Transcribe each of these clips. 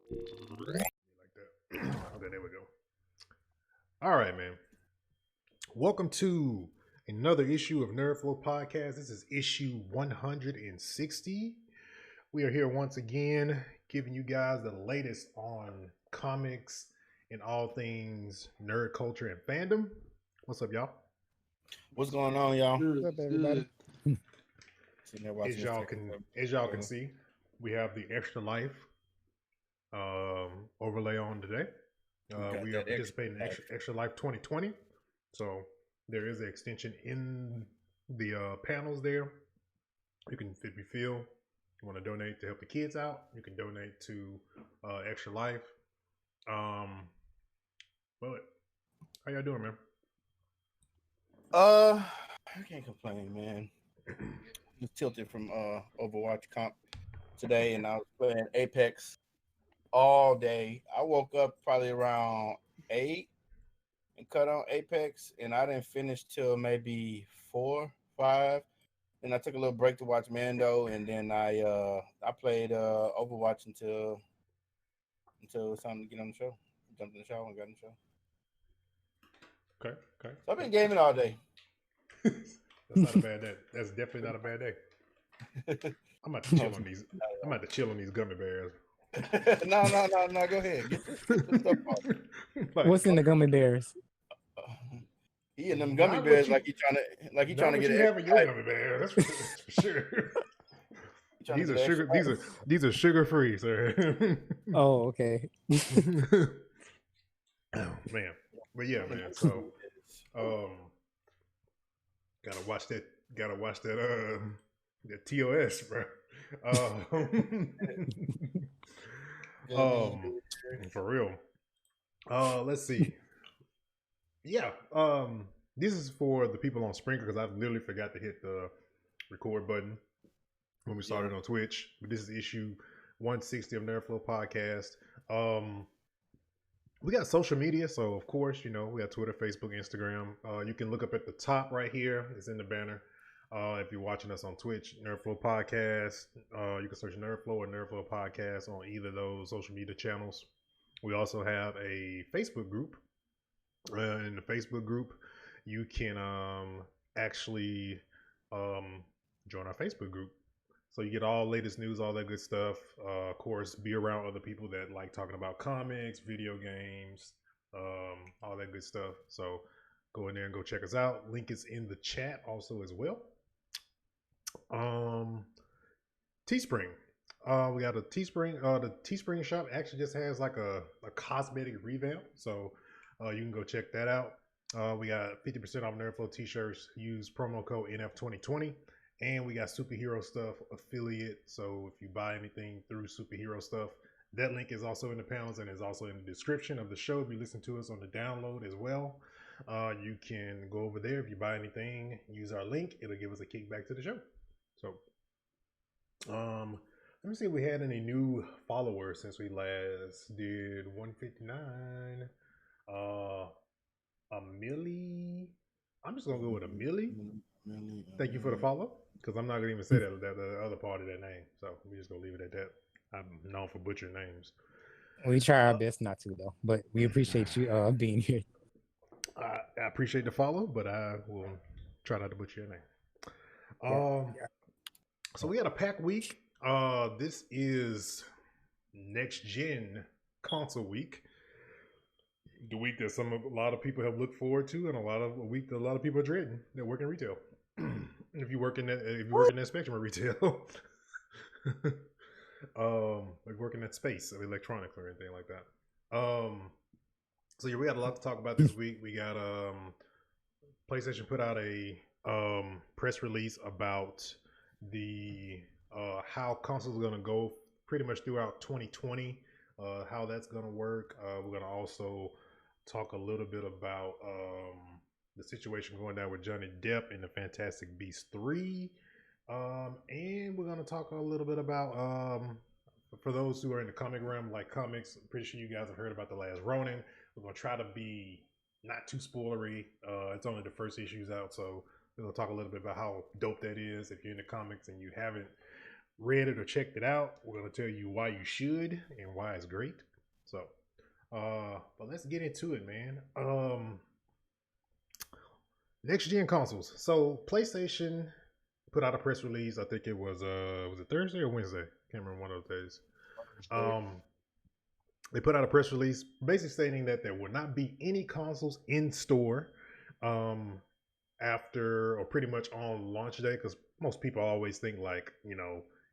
Like that. Okay, there we go. All right, man. Welcome to another issue of NerdFlow Podcast. This is issue 160. We are here once again giving you guys the latest on comics and all things nerd culture and fandom. What's up, y'all? What's going on, y'all? What's up, everybody? As y'all can see, we have the Extra Life overlay on today. We are participating in Extra Life 2020. So there is an extension in the panels there. You can, if you feel you want to donate to help the kids out, you can donate to Extra Life. But how y'all doing, man? I can't complain, man. Just tilted from Overwatch comp today, and I was playing Apex all day. I woke up probably around 8 and cut on Apex, and I didn't finish till maybe 4, 5. Then I took a little break to watch Mando, and then I played Overwatch until it's time to get on the show. Jumped in the shower and got in the show. Okay. So I've been gaming all day. That's not a bad day. That's definitely not a bad day. I'm about to chill on these. I'm about to chill on these gummy bears. No. Go ahead. Get the stuff off. What's in the gummy bears? He and them gummy bears like he trying to get you having your gummy bears. That's for sure. These are sugar free, sir. Oh, okay. Oh man, but yeah, man. So, gotta watch that TOS, bro. For real. Let's see. Yeah. This is for the people on Sprinkler because I literally forgot to hit the record button when we started on Twitch. But this is issue 160 of NerdFlow Podcast. We got social media, so of course, we got Twitter, Facebook, Instagram. You can look up at the top right here. It's in the banner. If you're watching us on Twitch, NerdFlow Podcast. You can search NerdFlow or NerdFlow Podcast on either of those social media channels. We also have a Facebook group. In the Facebook group, you can actually join our Facebook group. So you get all latest news, all that good stuff. Of course, be around other people that like talking about comics, video games, all that good stuff. So go in there and go check us out. Link is in the chat also as well. Teespring. We got a Teespring. The Teespring shop actually just has like a cosmetic revamp. So you can go check that out. We got 50% off NerdFlow t-shirts. Use promo code NF2020. And we got superhero stuff affiliate. So if you buy anything through superhero stuff, that link is also in the panels and is also in the description of the show. If you listen to us on the download as well, you can go over there. If you buy anything, use our link. It'll give us a kickback to the show. So, let me see if we had any new followers since we last did 159. A Millie. I'm just gonna go with a Millie. Thank you for the follow, because I'm not gonna even say that the other part of that name. So we're just gonna leave it at that. I'm known for butchering names. We try our best not to, though, but we appreciate you being here. I appreciate the follow, but I will try not to butcher your name. So we got a pack week. This is next gen console week. The week that a lot of people have looked forward to, and a week that a lot of people are dreading. That work in retail. If you work in that spectrum of retail, like working that space of electronics or anything like that. So yeah, we got a lot to talk about this week. We got PlayStation put out a press release about the how consoles are going to go pretty much throughout 2020. How that's going to work. We're going to also talk a little bit about the situation going down with Johnny Depp in the Fantastic Beasts 3. And we're going to talk a little bit about, for those who are in the comic realm, like comics, I'm pretty sure you guys have heard about The Last Ronin. We're going to try to be not too spoilery. It's only the first issue's out, so we're going to talk a little bit about how dope that is. If you're into comics and you haven't read it or checked it out, we're gonna tell you why you should and why it's great. So, but let's get into it, man. Next gen consoles. So PlayStation put out a press release. I think it was it Thursday or Wednesday? Can't remember one of those days. They put out a press release basically stating that there will not be any consoles in store after or pretty much on launch day, because most people always think like,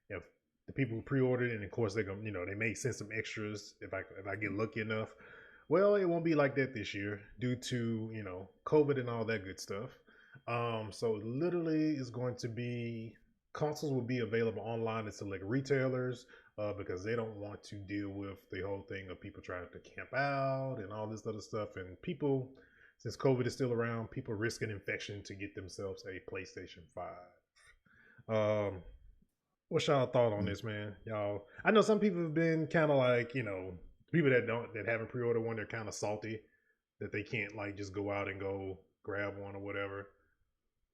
if the people who pre-ordered it, and of course they're gonna, they may send some extras if I get lucky enough. Well, it won't be like that this year due to COVID and all that good stuff. So literally is going to be consoles will be available online at select retailers because they don't want to deal with the whole thing of people trying to camp out and all this other stuff. And people, since COVID is still around, people risk an infection to get themselves a PlayStation 5. What's y'all thought on this, man? Y'all, I know some people have been kind of like, people that haven't pre-ordered one, they're kind of salty that they can't like just go out and go grab one or whatever.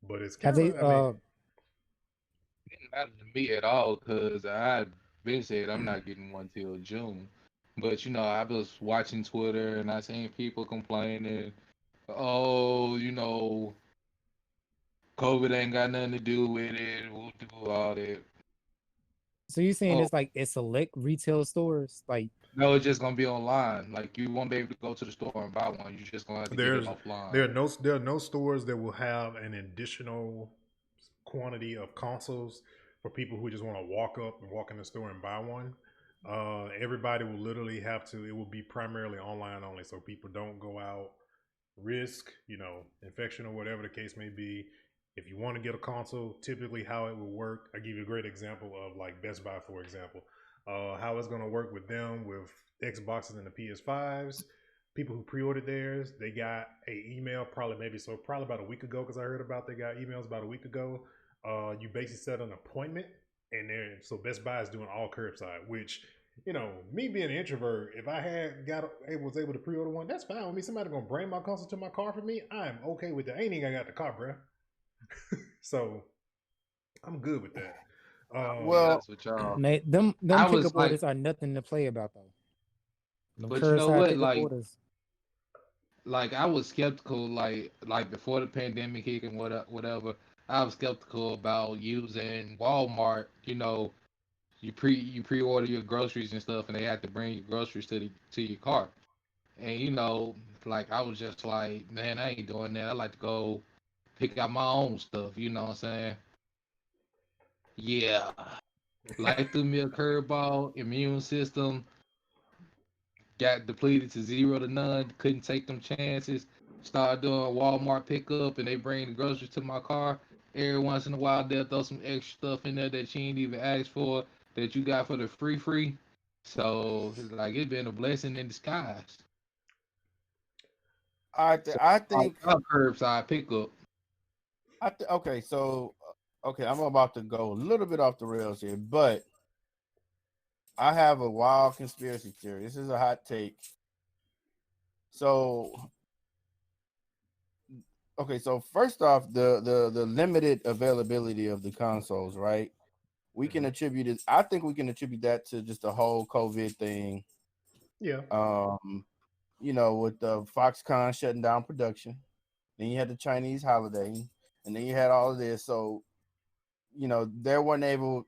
But it's kind of, it didn't matter to me at all because I been said I'm not getting one till June. But I was watching Twitter and I seen people complaining, oh, COVID ain't got nothing to do with it. We'll do all that. So you're saying it's like it's select retail stores, like no, it's just gonna be online. Like you won't be able to go to the store and buy one. You're just gonna have to get it offline. There are no stores that will have an additional quantity of consoles for people who just want to walk up and walk in the store and buy one. Everybody will literally have to. It will be primarily online only, so people don't go out, risk infection or whatever the case may be. If you want to get a console, typically how it will work, I give you a great example of like Best Buy, for example. How it's going to work with them with Xboxes and the PS5s. People who pre-ordered theirs, they got a email probably about a week ago, because I heard about they got emails about a week ago. You basically set an appointment, and so Best Buy is doing all curbside, which me being an introvert, if I was able to pre-order one, that's fine with me. Somebody gonna bring my console to my car for me, I'm okay with that. I ain't even got the car, bro. So I'm good with that. Well, man, them pickup orders are nothing to play about though. But you know what, like I was skeptical, like before the pandemic hit and whatever. I was skeptical about using Walmart. You pre-order your groceries and stuff, and they have to bring your groceries to your car. And like I was just like, man, I ain't doing that. I like to go pick out my own stuff. You know what I'm saying? Yeah. Life threw me a curveball. Immune system got depleted to 0 to none. Couldn't take them chances. Started doing Walmart pickup, and they bring the groceries to my car. Every once in a while, they'll throw some extra stuff in there that you ain't even asked for, that you got for the free. So it's been a blessing in disguise. I think curbside pickup. Okay, I'm about to go a little bit off the rails here, but I have a wild conspiracy theory. This is a hot take. So first off, the limited availability of the consoles, right? We can attribute it. I think we can attribute that to just the whole COVID thing. Yeah. With the Foxconn shutting down production, then you had the Chinese holiday, and then you had all of this. So, they weren't able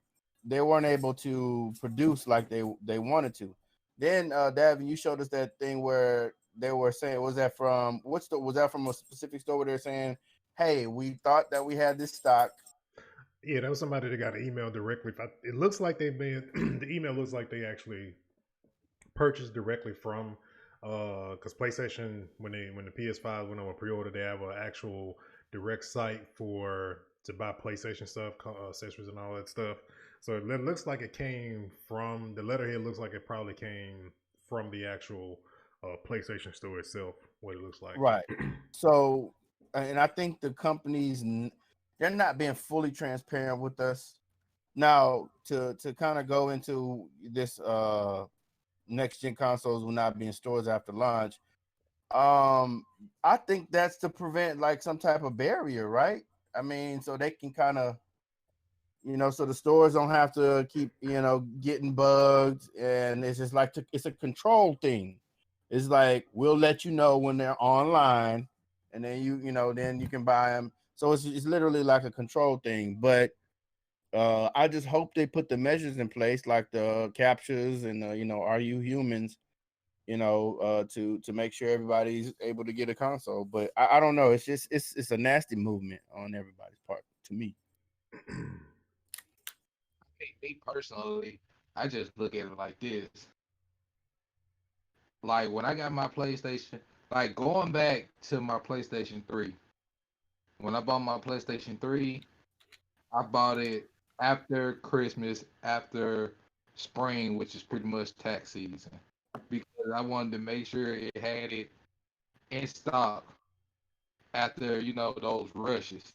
to produce like they wanted to. Then, Davin, you showed us that thing where they were saying, was that from a specific store where they're saying, hey, we thought that we had this stock. Yeah, that was somebody that got an email directly. It looks like the email looks like they actually purchased directly from, because PlayStation, when the PS5 went on pre-order, they have an actual direct site to buy PlayStation stuff, accessories and all that stuff. So it looks like it came from the letterhead. Looks like it probably came from the actual PlayStation store itself. What it looks like, right? So, and I think the companies, they're not being fully transparent with us. Now, to kind of go into this, next gen consoles will not be in stores after launch. I think that's to prevent like some type of barrier, right? I mean, so they can kind of so the stores don't have to keep, getting bugged, and it's just like it's a control thing. It's like we'll let you know when they're online, and then then you can buy them. So it's literally like a control thing. But I just hope they put the measures in place, like the captures and are you humans, to make sure everybody's able to get a console. But I don't know. It's just it's a nasty movement on everybody's part to me. Me personally, I just look at it like this. Like when I got my PlayStation, like going back to my PlayStation 3. When I bought my PlayStation 3, I bought it after Christmas, after spring, which is pretty much tax season, because I wanted to make sure it had it in stock after, those rushes.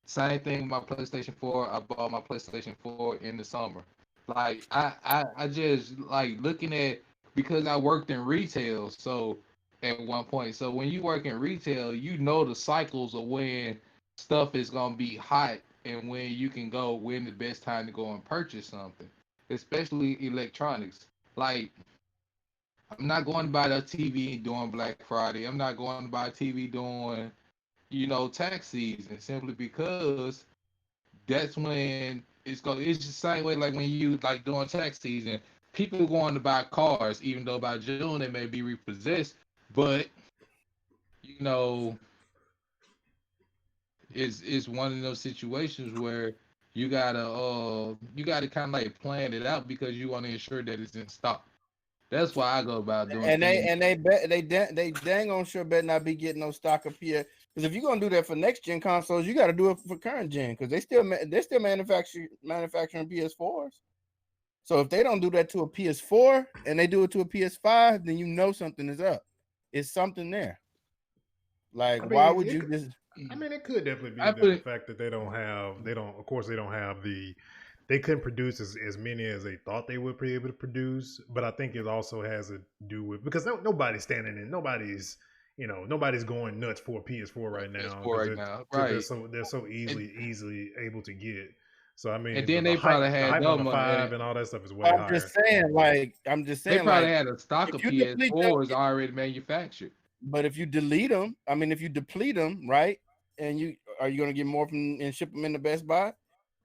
Same thing with my PlayStation 4. I bought my PlayStation 4 in the summer. Like I just like looking at, because I worked in retail, so at one point. So when you work in retail, you know the cycles of when stuff is gonna be hot and when you can go, when the best time to go and purchase something, especially electronics. Like I'm not going to buy the TV during Black Friday. I'm not going to buy TV during, tax season, simply because that's when it's the same way like when you like during tax season, people going to buy cars, even though by June they may be repossessed, but you know, it's one of those situations where you gotta kind of like plan it out because you want to ensure that it's in stock. That's why I go about doing And things. they dang on sure better not be getting no stock up here. Because if you're gonna do that for next gen consoles, you got to do it for current gen. Because they're still manufacturing PS4s. So if they don't do that to a PS4 and they do it to a PS5, then something is up. It's something there. Like, why would you just? I mean, it could definitely be the fact that they don't have they couldn't produce as many as they thought they would be able to produce. But I think it also has to do with, because nobody's standing in, nobody's going nuts for a PS4 right now. Right? They're so easily able to get. So I mean, and then they probably had the hype on the 5 and all that stuff is way higher. I'm just saying, they probably had a stock of PS4s already manufactured. But if you delete them, if you deplete them, right, and are you going to get more and ship them in the Best Buy?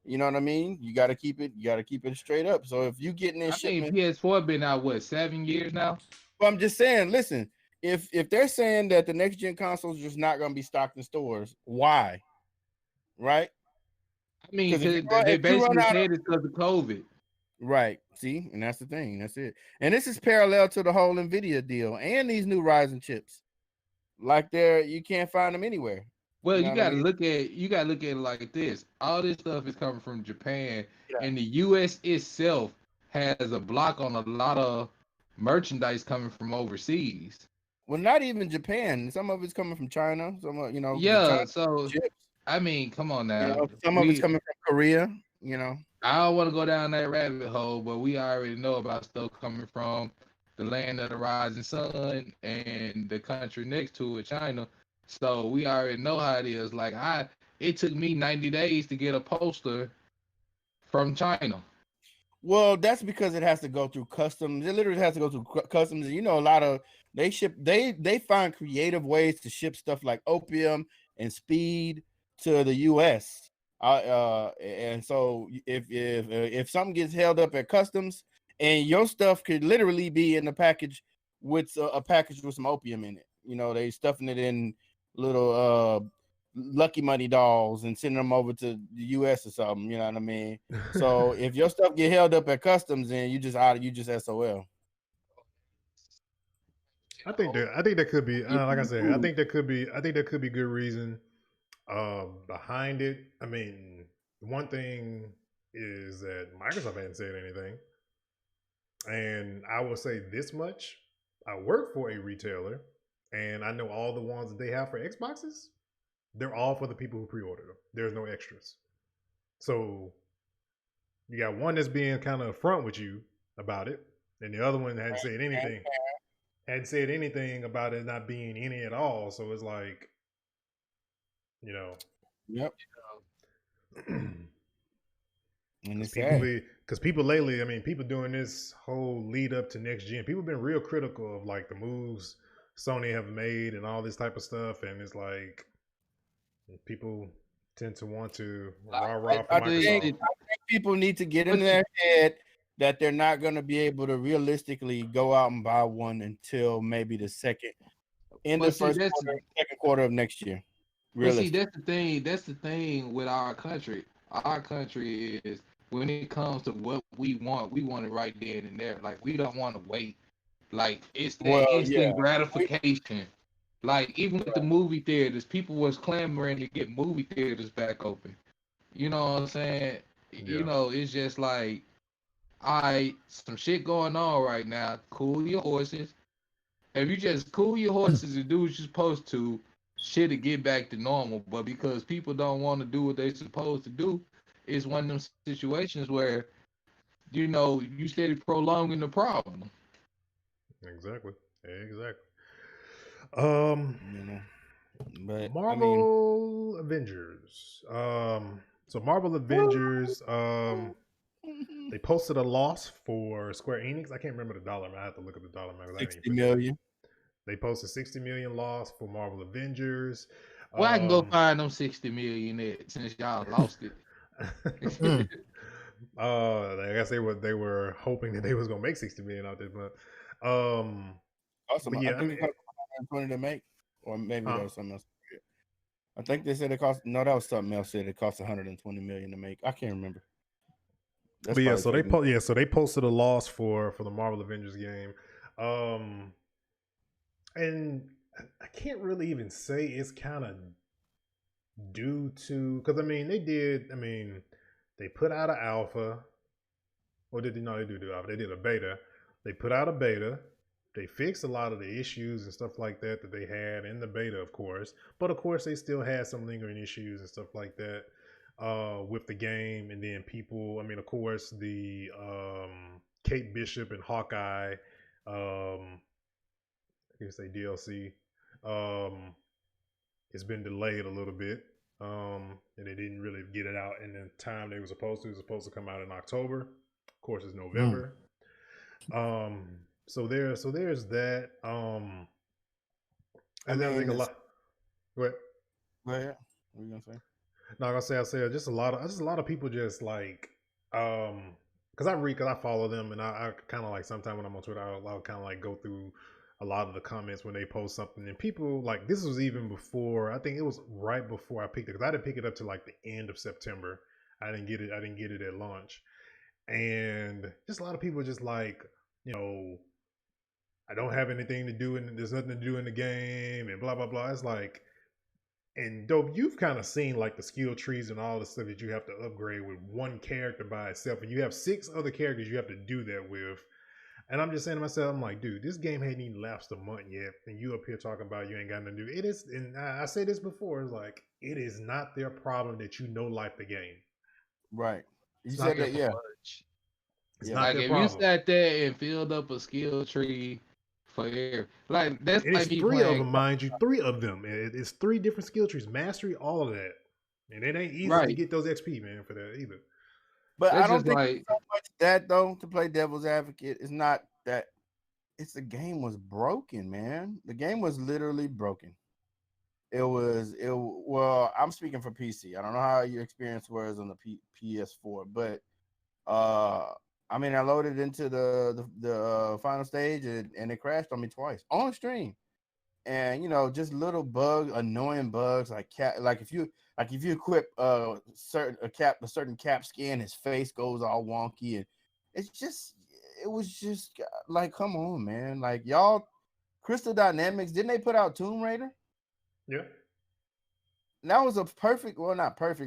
You know what I mean? You got to keep it straight up. So if you getting in shipment, PS4 been out 7 years now. Well, I'm just saying, listen, if they're saying that the next gen consoles are just not going to be stocked in stores, why? Right? I mean, they basically said it's because of COVID. Right. See, and that's the thing. That's it. And this is parallel to the whole NVIDIA deal and these new Ryzen chips. Like you can't find them anywhere. Well, you got to look at it like this. All this stuff is coming from Japan, and the U.S. itself has a block on a lot of merchandise coming from overseas. Well, not even Japan. Some of it's coming from China. Yeah. So chips. I mean, come on now. Some of it's coming from Korea. I don't want to go down that rabbit hole, but we already know about stuff coming from the land of the rising sun and the country next to it, China. So we already know how it is. Like it took me 90 days to get a poster from China. Well, that's because it has to go through customs. It literally has to go through customs. And a lot of they find creative ways to ship stuff like opium and speed to the U.S. And so if something gets held up at customs, and your stuff could literally be in a package with a package with some opium in it, they stuffing it in little Lucky Money dolls and sending them over to the U.S. or something. You know what I mean? So if your stuff get held up at customs, then you just SOL. I think that could be like I said. I think there could be good reason behind it. I mean, one thing is that Microsoft hadn't said anything, and I will say this much: I work for a retailer, and I know all the ones that they have for Xboxes. They're all for the people who pre-order them. There's no extras. So you got one that's being kind of upfront with you about it, and the other one hadn't said anything. Hadn't said anything about it not being any at all. So it's like, Yep. And it's because people lately, I mean, people doing this whole lead up to next gen, people have been real critical of like the moves Sony have made and all this type of stuff, and it's like people tend to want to rah for Microsoft. I think people need to get in their head that they're not going to be able to realistically go out and buy one until maybe the second quarter of next year. But see, that's the thing. That's the thing with our country. Our country is, when it comes to what we want it right then and there. Like, we don't want to wait. Like, it's that instant gratification. Like, even with the movie theaters, people was clamoring to get movie theaters back open. You know what I'm saying? Yeah. You know, it's just like, all right, some shit going on right now. Cool your horses. If you just cool your horses and do what you're supposed to, shit'll get back to normal. But because people don't want to do what they're supposed to do, it's one of them situations where, you know, you steady prolonging the problem. Exactly. But Marvel Avengers. So Marvel Avengers, they posted a loss for Square Enix. I can't remember the dollar amount. I have to look at the dollar amount. $60 million. They posted $60 million loss for Marvel Avengers. Well, I can go find them $60 million since y'all lost it. I guess they were hoping that they was gonna make $60 million out there, but awesome. But yeah, I think it cost $120 to make, or maybe that was something else. I think they said it cost. No, that was something else. Said it cost $120 million to make. I can't remember. But yeah, so they posted a loss for the Marvel Avengers game, and I can't really even say it's kind of due to, because I mean they put out an alpha, or did they? No, they do the alpha. They did a beta. They put out a beta. They fixed a lot of the issues and stuff like that they had in the beta, of course. But of course, they still had some lingering issues and stuff like that with the game. And then people, I mean, of course, the Kate Bishop and Hawkeye, I guess they DLC, it's been delayed a little bit. And they didn't really get it out in the time they were supposed to. It was supposed to come out in October. Of course, it's November. So there's that. And then I think a lot. What? Go ahead. What are you gonna say? No, I say just a lot of people just like, because I follow them, and I kind of like, sometimes when I'm on Twitter, I'll kind of like go through a lot of the comments when they post something, and people like, this was even before, I think it was right before I picked it, because I didn't pick it up to like the end of September. I didn't get it at launch, and just a lot of people just like, you know, I don't have anything to do, and there's nothing to do in the game, and blah blah blah. It's like, and Dope, you've kind of seen like the skill trees and all the stuff that you have to upgrade with one character by itself, and you have 6 other characters you have to do that with. And I'm just saying to myself, I'm like, dude, this game hadn't even lapsed a month yet, and you up here talking about you ain't got nothing to do. It is, and I say this before, it's like, it is not their problem that you know life the game. Right. You said that, yeah. It's not like their if problem. you sat there and filled up a skill tree for like that's and like it's 3 of them, mind you, 3 of them. It's 3 different skill trees, mastery, all of that, and it ain't easy to get those XP, man, for that either. But I don't think it's so much that though. To play devil's advocate, it's not that. It's the game was broken, man. The game was literally broken. Well, I'm speaking for PC. I don't know how your experience was on the PS4, but I mean, I loaded into the final stage and it crashed on me twice on stream. And you know, just little annoying bugs like if you equip a certain cap skin, his face goes all wonky, and it was just like, come on, man. Like, y'all, Crystal Dynamics, didn't they put out Tomb Raider? Yeah. That was not perfect,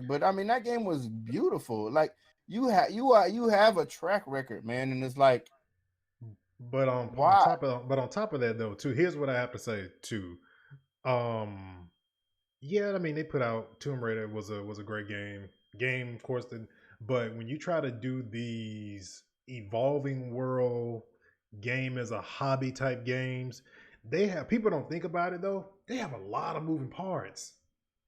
but I mean, that game was beautiful. Like, you have a track record, man, and it's like, but on top of that though, too, here's what I have to say too. Yeah, I mean, they put out Tomb Raider was a great game, of course, but when you try to do these evolving world game as a hobby type games, people don't think about it though. They have a lot of moving parts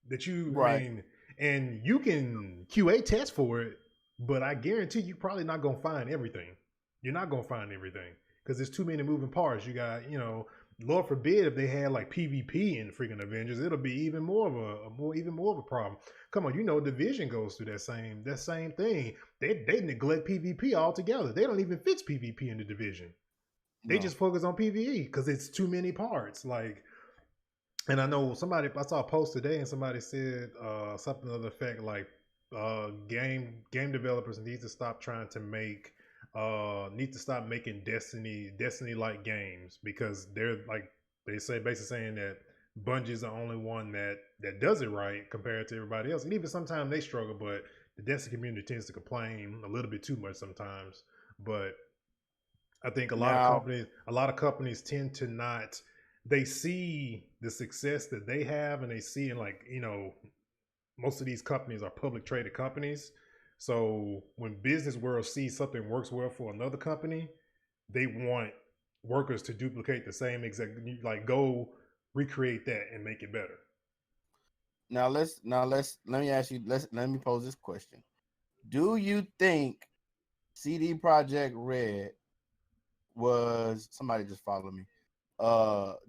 that you, right. I mean, and you can QA test for it but I guarantee you're probably not gonna find everything. You're not gonna find everything because there's too many moving parts. You got, Lord forbid if they had like PvP in freaking Avengers, it'll be even more of even more of a problem. Come on, Division goes through that same thing. They neglect PvP altogether. They don't even fix PvP in the Division. They just focus on PvE because it's too many parts. Like, and I know I saw a post today and somebody said something to the effect like game developers need to stop making Destiny like games because they're like basically saying that Bungie's the only one that does it right compared to everybody else. And even sometimes they struggle, but the Destiny community tends to complain a little bit too much sometimes. But I think a lot of companies tend to not. They see the success that they have, and they see, and most of these companies are public traded companies. So when business world sees something works well for another company, they want workers to duplicate the same exact, like go recreate that and make it better. Let me ask you. Let me pose this question: do you think CD Projekt Red was somebody just follow me?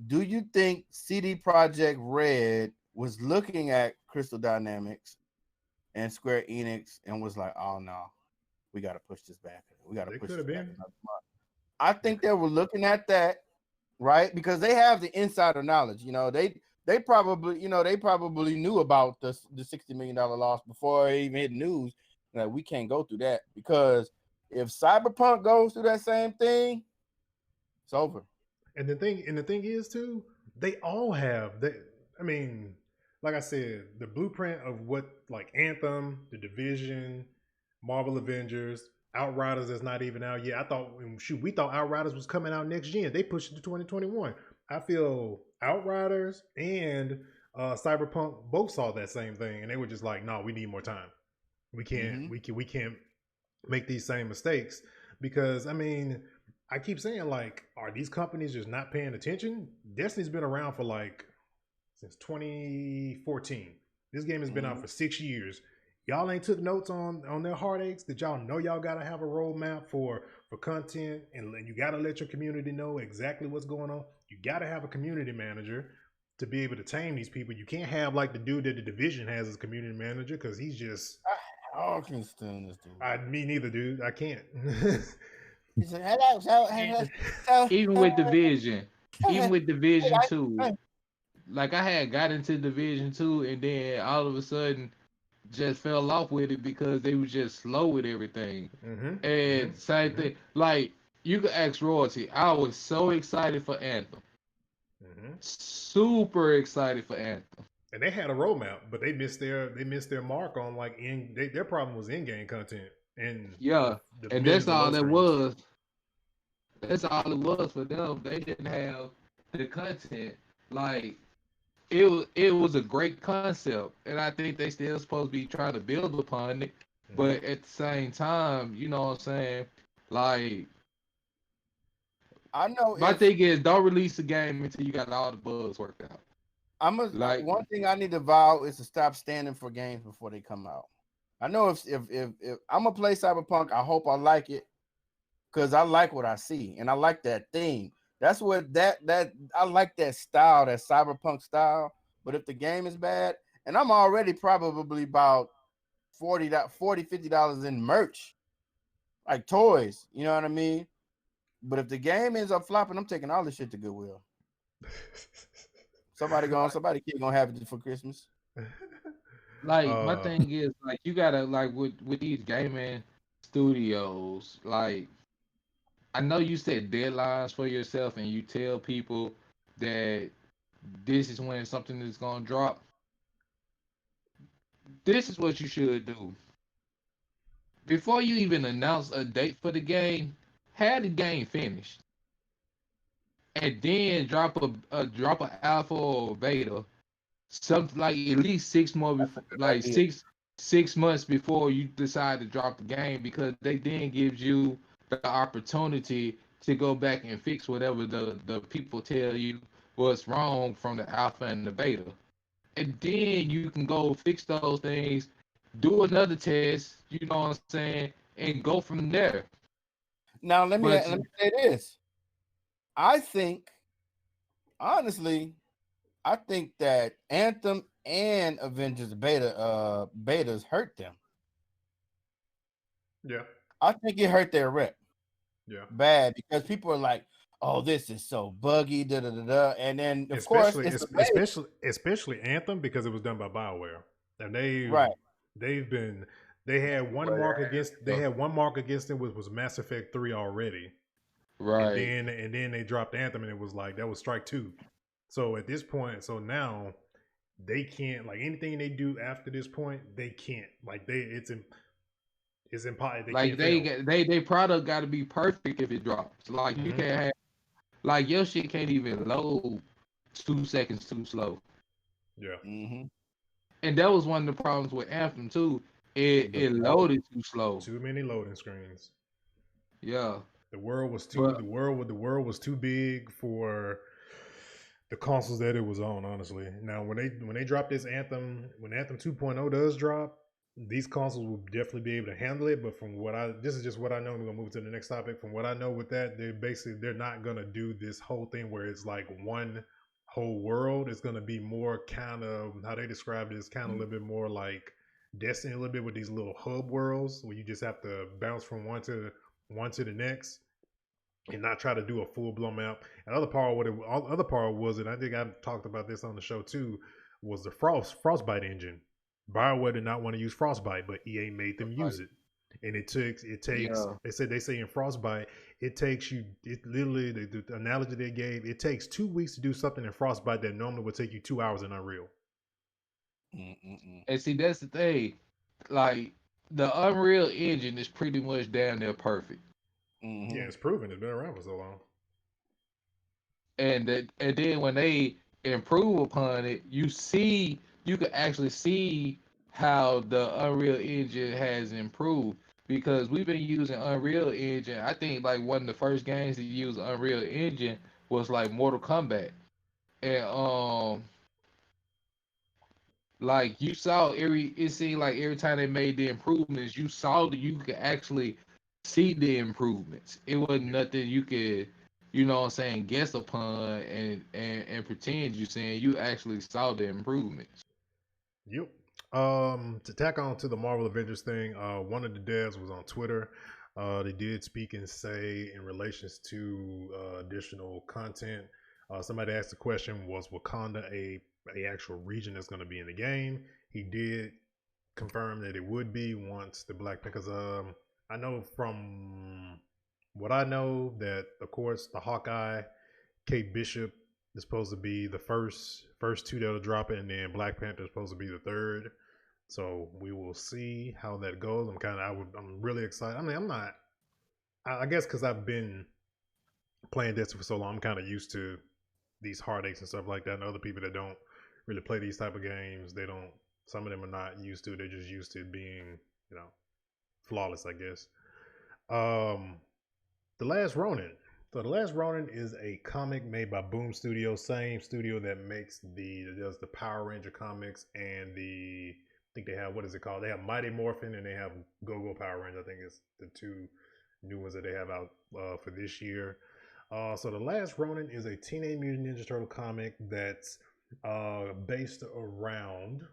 Do you think CD Projekt Red was looking at Crystal Dynamics and Square Enix and was like, "Oh no, we got to push this back. We got to push this back another month." I think they were looking at that, right? Because they have the insider knowledge. They probably knew about the $60 million loss before it even hit news. That we can't go through that because if Cyberpunk goes through that same thing, it's over. And the thing is too, they all have that. I mean, like I said, the blueprint of what like Anthem, The Division, Marvel Avengers, Outriders is not even out yet. We thought Outriders was coming out next gen. They pushed it to 2021. I feel Outriders and Cyberpunk both saw that same thing, and they were just like, "No, we need more time. We can't. We can't make these same mistakes." Because I keep saying, like, are these companies just not paying attention? Destiny's been around for since 2014. This game has been out for 6 years. Y'all ain't took notes on their heartaches. Did y'all know y'all gotta have a roadmap for content, and you gotta let your community know exactly what's going on. You gotta have a community manager to be able to tame these people. You can't have like the dude that the Division has as community manager because he's just. I can't stand this dude. Me neither, dude. I can't. He said, hello. Even with Division 2, like I had got into Division 2 and then all of a sudden just fell off with it because they were just slow with everything. And same thing, like you could ask Royalty. I was so excited for Anthem. Super excited for Anthem. And they had a roadmap, but they missed their mark on their problem was in-game content. And and that's all that was. That's all it was for them. They didn't have the content. Like it was a great concept, and I think they still supposed to be trying to build upon it. But at the same time, you know what I'm saying? Like, I know my thing is, don't release the game until you got all the bugs worked out. One thing I need to vow is to stop standing for games before they come out. I know if I'm gonna play Cyberpunk, I hope I like it because I like what I see and I like that theme. That's what that I like that style, that Cyberpunk style. But if the game is bad, and I'm already probably about $50 in merch, like toys, you know what I mean? But if the game ends up flopping, I'm taking all this shit to Goodwill. Somebody kid gonna have it for Christmas. Like my thing is, like, you gotta, like, with these gaming studios, like, I know you set deadlines for yourself and you tell people that this is when something is gonna drop. This is what you should do. Before you even announce a date for the game, have the game finished. And then drop a alpha or beta, something like at least 6 more before, like six months before you decide to drop the game, because they then gives you the opportunity to go back and fix whatever the people tell you was wrong from the alpha and the beta, and then you can go fix those things do another test, you know what I'm saying, and go from there. Now let me But say this. I think, honestly, I think that Anthem and Avengers betas hurt them. Yeah. I think it hurt their rep Yeah. bad because people are like, "Oh, this is so buggy," da da da da. And then of course it's especially Anthem because it was done by BioWare, and right. they had one mark against them was Mass Effect 3 already, right. and then they dropped Anthem and it was like that was Strike 2. So at this point, so now they can't like anything they do after this point, they can't like it's impossible. Like they product got to be perfect if it drops. Like you can't have like your shit can't even load 2 seconds too slow. Yeah. Mm-hmm. And that was one of the problems with Anthem too. It loaded too slow. Too many loading screens. Yeah. The world was too big for the consoles that it was on, honestly. Now when they drop this Anthem, when Anthem 2.0 does drop, these consoles will definitely be able to handle it. But from this is just what I know. We're gonna move to the next topic. From what I know with that, they're not gonna do this whole thing where it's like one whole world. It's gonna be more kind of how they described it. It's kind of a little bit more like Destiny, a little bit with these little hub worlds where you just have to bounce from one to the next and not try to do a full blown map. And other part was, and I think I talked about this on the show too, was the Frostbite engine. BioWare did not want to use Frostbite, but EA made them use it. And it takes they say in Frostbite, it literally the analogy they gave, it takes 2 weeks to do something in Frostbite that normally would take you 2 hours in Unreal. And see, that's the thing. Like the Unreal Engine is pretty much damn near perfect. Yeah, it's proven. It's been around for so long. And then when they improve upon it, you can actually see how the Unreal Engine has improved because we've been using Unreal Engine. I think like one of the first games to use Unreal Engine was like Mortal Kombat, and like you saw it seemed like every time they made the improvements, you could actually see the improvements. It wasn't nothing you could, you know what I'm saying, guess upon and pretend you saying you actually saw the improvements. Yep. To tack on to the Marvel Avengers thing, one of the devs was on Twitter. They did speak and say in relations to additional content. Somebody asked the question: was Wakanda a actual region that's going to be in the game? He did confirm that it would be once the Black Panthers. I know from what I know that of course the Hawkeye, Kate Bishop is supposed to be the first two that'll drop it, and then Black Panther is supposed to be the third. So we will see how that goes. I'm really excited. I mean, I'm not. I guess because I've been playing Destiny for so long, I'm kind of used to these heartaches and stuff like that. And other people that don't really play these type of games, they don't. Some of them are not used to it. They're just used to it being, flawless, I guess. The Last Ronin. So The Last Ronin is a comic made by Boom Studios, same studio that does the Power Ranger comics and I think they have, what is it called? They have Mighty Morphin and they have Go-Go Power Rangers. I think it's the two new ones that they have out for this year. So The Last Ronin is a Teenage Mutant Ninja Turtle comic that's based around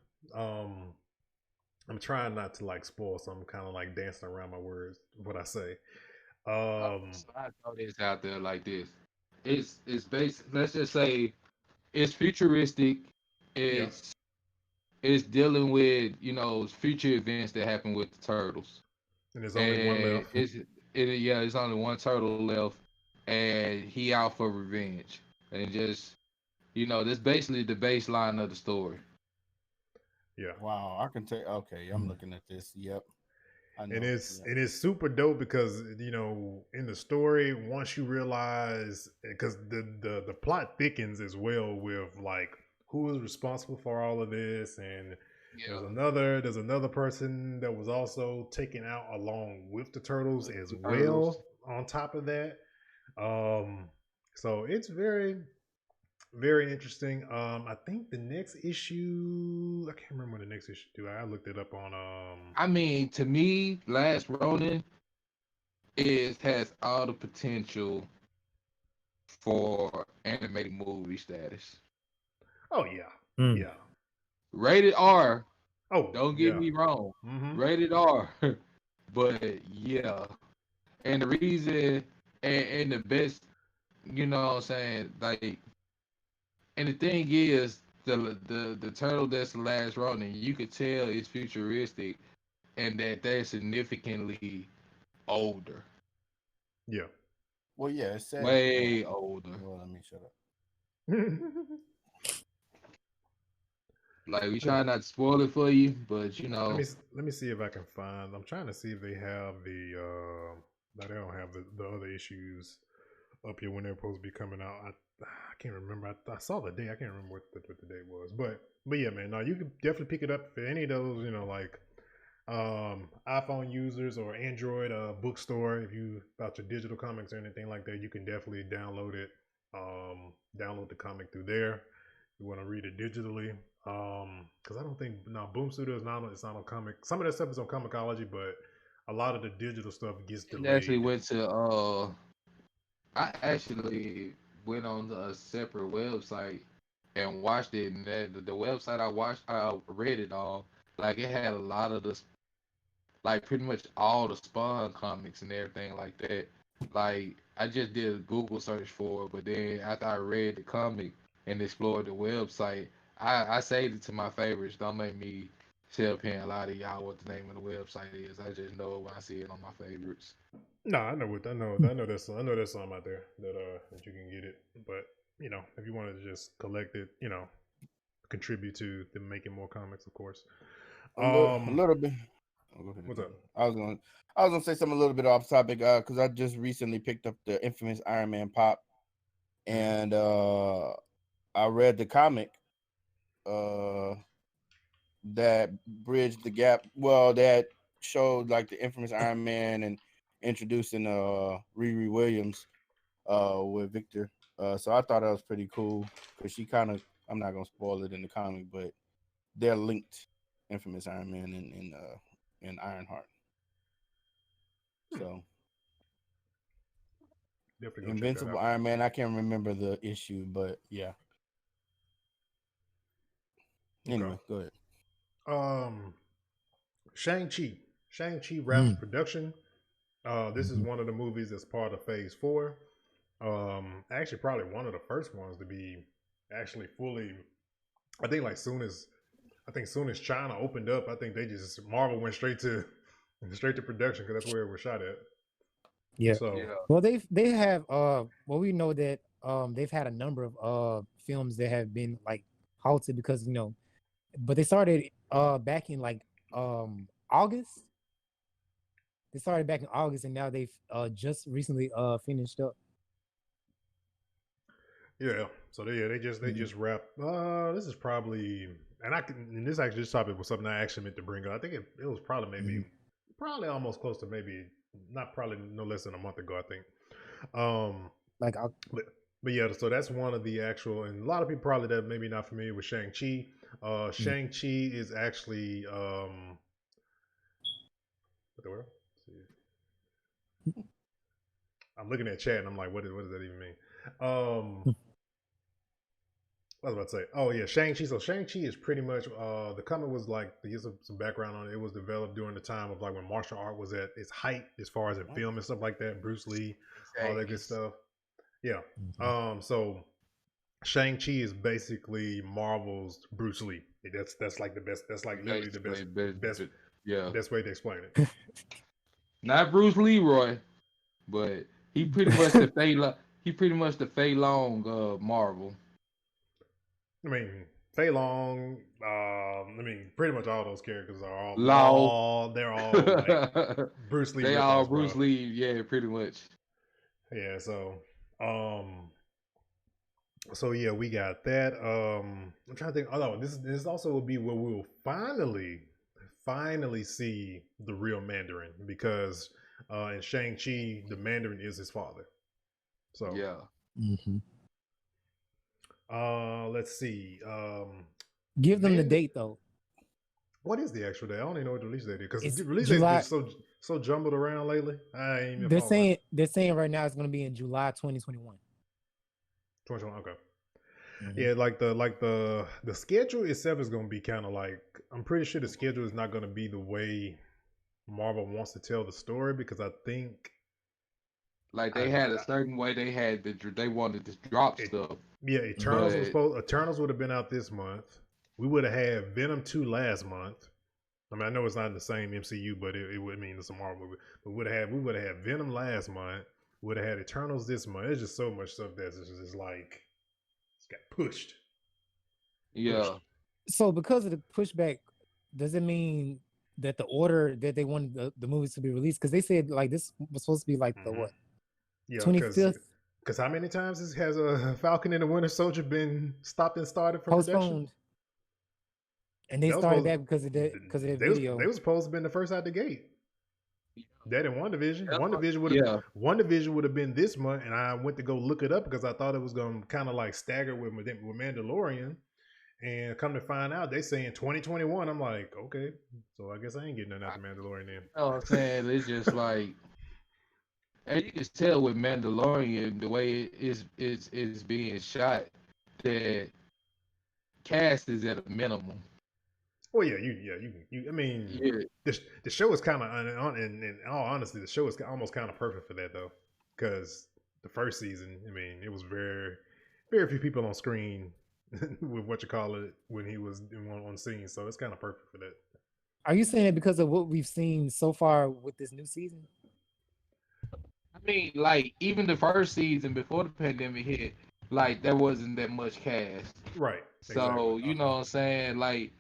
I'm trying not to spoil, so I'm kind of dancing around my words what I say. I throw this out there like this. It's based, let's just say it's futuristic. It's dealing with, future events that happen with the turtles. And there's only one left. It's only one turtle left, and he out for revenge. And just, that's basically the baseline of the story. Yeah. Wow, I can tell. Okay, I'm looking at this. Yep. And it's super dope because in the story, once you realize, because the plot thickens as well with who is responsible for all of this, and there's another person that was also taken out along with the turtles as well. On top of that, so it's very very interesting. I think the next issue, I can't remember when the next issue do. I looked it up on I mean, to me, Last Ronin has all the potential for animated movie status. Oh yeah, Mm. yeah. Rated R. Oh, Don't get yeah. me wrong. Mm-hmm. Rated R. But yeah. And the reason and the best, you know what I'm saying, like, and the thing is the turtle that's the Last Ronin, you could tell it's futuristic and that they're significantly older. Yeah. Well, yeah, it says. Way older. Well, let me shut up. Like, we try not to spoil it for you, but you know. Let me see if I can find. I'm trying to see if they have the. No, they don't have the other issues up here when they're supposed to be coming out. I can't remember. I saw the day. I can't remember what the date was. But yeah, man. No, you can definitely pick it up for any of those. You know, like iPhone users or Android bookstore. If you about your digital comics or anything like that, you can definitely download it. Download the comic through there. You want to read it digitally. Because I don't think Boom Studio is not. It's not on comic. Some of that stuff is on Comicology, but a lot of the digital stuff gets I delayed. actually went to I actually went on a separate website and watched it, and the website I read it on, like, it had a lot of the, like, pretty much all the Spawn comics and everything like that. Like, I just did a Google search for it, but then after I read the comic and explored the website, I saved it to my favorites. Don't make me tell a lot of y'all what the name of the website is. I just know it when I see it on my favorites. No, I know there's some out there that you can get it. But you know, if you wanted to just collect it, you know, contribute to them making more comics, of course. A little bit. Oh, go ahead. What's up? I was gonna say something a little bit off topic because I just recently picked up the infamous Iron Man pop, and I read the comic that bridged the gap. Well, that showed like the infamous Iron Man and introducing Riri Williams with Victor. So I thought that was pretty cool because she kind of, I'm not gonna spoil it in the comic, but they're linked, infamous Iron Man and Ironheart. So Definitely go Invincible check that out. Iron Man, I can't remember the issue, but yeah. Anyway, go ahead. Shang-Chi wraps production. This is one of the movies that's part of Phase 4. Actually, probably one of the first ones to be actually fully. I think soon as China opened up, I think Marvel went straight to production because that's where it was shot at. Yeah. So Yeah. Well, they have we know that they've had a number of films that have been like halted because but they started back in August. They started back in August, and now they've just recently finished up. yeah, so they just wrapped. This is probably, and this actually, this topic was something I actually meant to bring up. I think it was probably maybe probably almost close to maybe not probably no less than a month ago. I think. But yeah, so that's one of the actual, and a lot of people probably that maybe not familiar with Shang-Chi. Shang-Chi is actually what the world? I'm looking at chat and I'm like, what does that even mean? What was I about to say? Oh yeah, Shang-Chi. So Shang-Chi is pretty much the comic was like, to give some background on it, it was developed during the time of like when martial art was at its height as far as in film and stuff like that, Bruce Lee, all that good stuff. Yeah. So Shang-Chi is basically Marvel's Bruce Lee. That's like the best. That's like literally the best way to explain it. Not Bruce Leroy, but he pretty much the Fei Long of Marvel. I mean, Fei Long. I mean, pretty much all those characters are all Law. they're all like Bruce Lee. They all Bruce bro. Lee, yeah, pretty much. Yeah. So yeah, we got that. I'm trying to think. Oh no, this also will be where we will finally see the real Mandarin because in Shang-Chi, the Mandarin is his father. So yeah. Let's see. Give them the Man, date though. what is the actual day? I don't even know what the release date is because It's the release date's been July. so jumbled around lately. I ain't even They're following. saying right now it's gonna be in July 2021. 2021. Okay. Mhm. Yeah, like the schedule itself is going to be kind of like, I'm pretty sure the schedule is not going to be the way Marvel wants to tell the story, because I think Like they had a certain way they wanted to drop stuff. Yeah, Eternals But Eternals would have been out this month. We would have had Venom 2 last month. I mean, I know it's not in the same MCU, but it would mean it's a Marvel movie. But we would have had Venom last month. Would have had Eternals this month. There's just so much stuff that's just like it's got pushed. yeah, So because of the pushback, does it mean that the order that they wanted the movies to be released? Because they said like this was supposed to be like the what? Yeah, 25th because how many times has a Falcon and the Winter Soldier been stopped and started from production? postponed. And they started that because of that video. They was supposed to have been the first out the gate. That in WandaVision. That's WandaVision would have been this month, and I went to go look it up because I thought it was going to kind of like stagger with Mandalorian. And come to find out, they saying 2021. I'm like, okay, so I guess I ain't getting nothing out of Mandalorian then. you know what I'm saying? It's just like, and you can tell with Mandalorian the way it's being shot that cast is at a minimum. Well, yeah, you. I mean, Yeah. the show is kind of, in all honesty, the show is almost kind of perfect for that though, because the first season, I mean, it was very few people on screen with what you call it when he was on scene, so it's kind of perfect for that. Are you saying it because of what we've seen so far with this new season? I mean, like even the first season before the pandemic hit, like there wasn't that much cast. Right. So you know what I'm saying? Like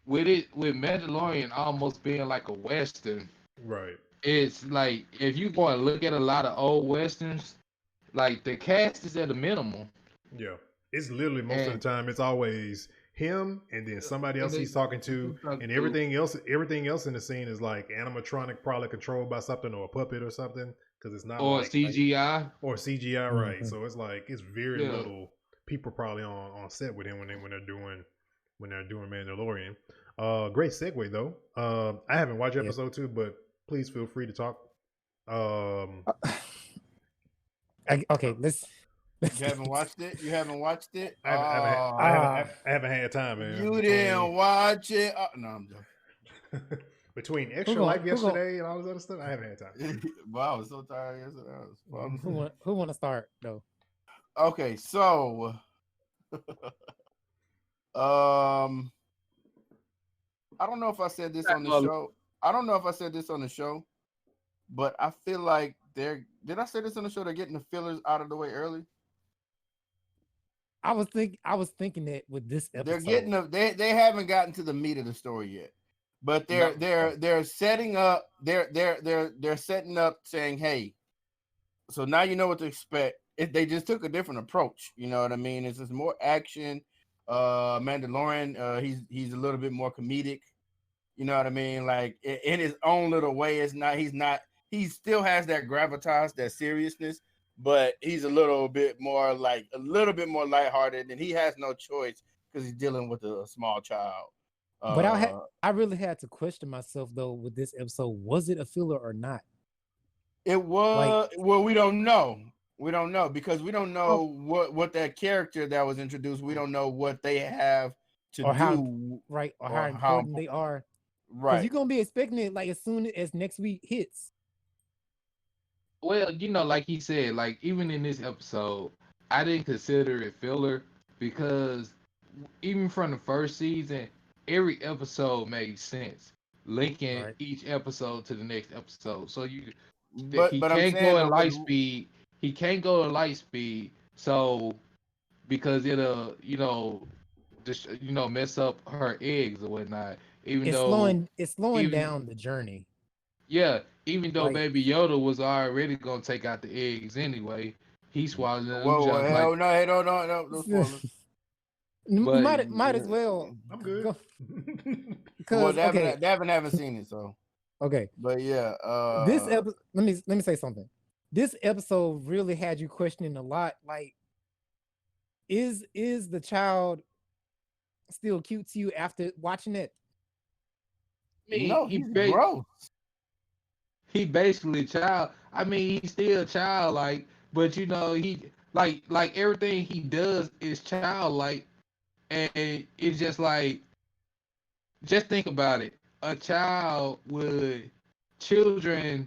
with Mandalorian almost being like a Western. Right. It's like if you want to look at a lot of old Westerns, like the cast is at a minimum. Yeah. It's literally most of the time it's always him and then somebody else he's talking to, and everything else in the scene is like animatronic, probably controlled by something or a puppet or something, because it's not or like CGI or CGI, right? So it's like it's very little people probably on set with him when they're doing Mandalorian. Great segue though. I haven't watched episode 2, but please feel free to talk. Okay, let's. You haven't watched it? You haven't watched it? I haven't had time, man. You didn't watch it? No, I'm joking. Between Extra Life yesterday and all this other stuff, I haven't had time. Wow, I was so tired yesterday. Who want to start though? Okay, so I don't know if I said this on the show. I don't know if I said this on the show, but I feel like did I say this on the show? They're getting the fillers out of the way early. I was thinking that with this episode, they haven't gotten to the meat of the story yet, but they're setting up. They're setting up, saying, "Hey, so now you know what to expect." They just took a different approach. You know what I mean? It's just more action. Mandalorian, he's a little bit more comedic. You know what I mean? Like in his own little way. He still has that gravitas, that seriousness, but he's a little bit more lighthearted, and he has no choice because he's dealing with a small child. But I really had to question myself though with this episode. Was it a filler or not? It was. Well, we don't know. We don't know because we don't know what that character that was introduced. We don't know what they have to or do, how important they are. Right. You're gonna be expecting it like as soon as next week hits. Well, like he said, like even in this episode, I didn't consider it filler because even from the first season, every episode made sense, linking each episode to the next episode. So he can't go at light speed. He can't go at light speed. So because it'll mess up her eggs or whatnot. It's slowing down the journey. Yeah, even though Baby Yoda was already gonna take out the eggs anyway, he swallowed them. No, might as well. I'm good. Because Davin haven't seen it, so okay. But yeah, this episode. Let me say something. This episode really had you questioning a lot. Like is the child still cute to you after watching it? I mean, No, he's gross. he basically child. I mean, he's still childlike, but you know, he like everything he does is childlike, and it's just like, just think about it. A child would, children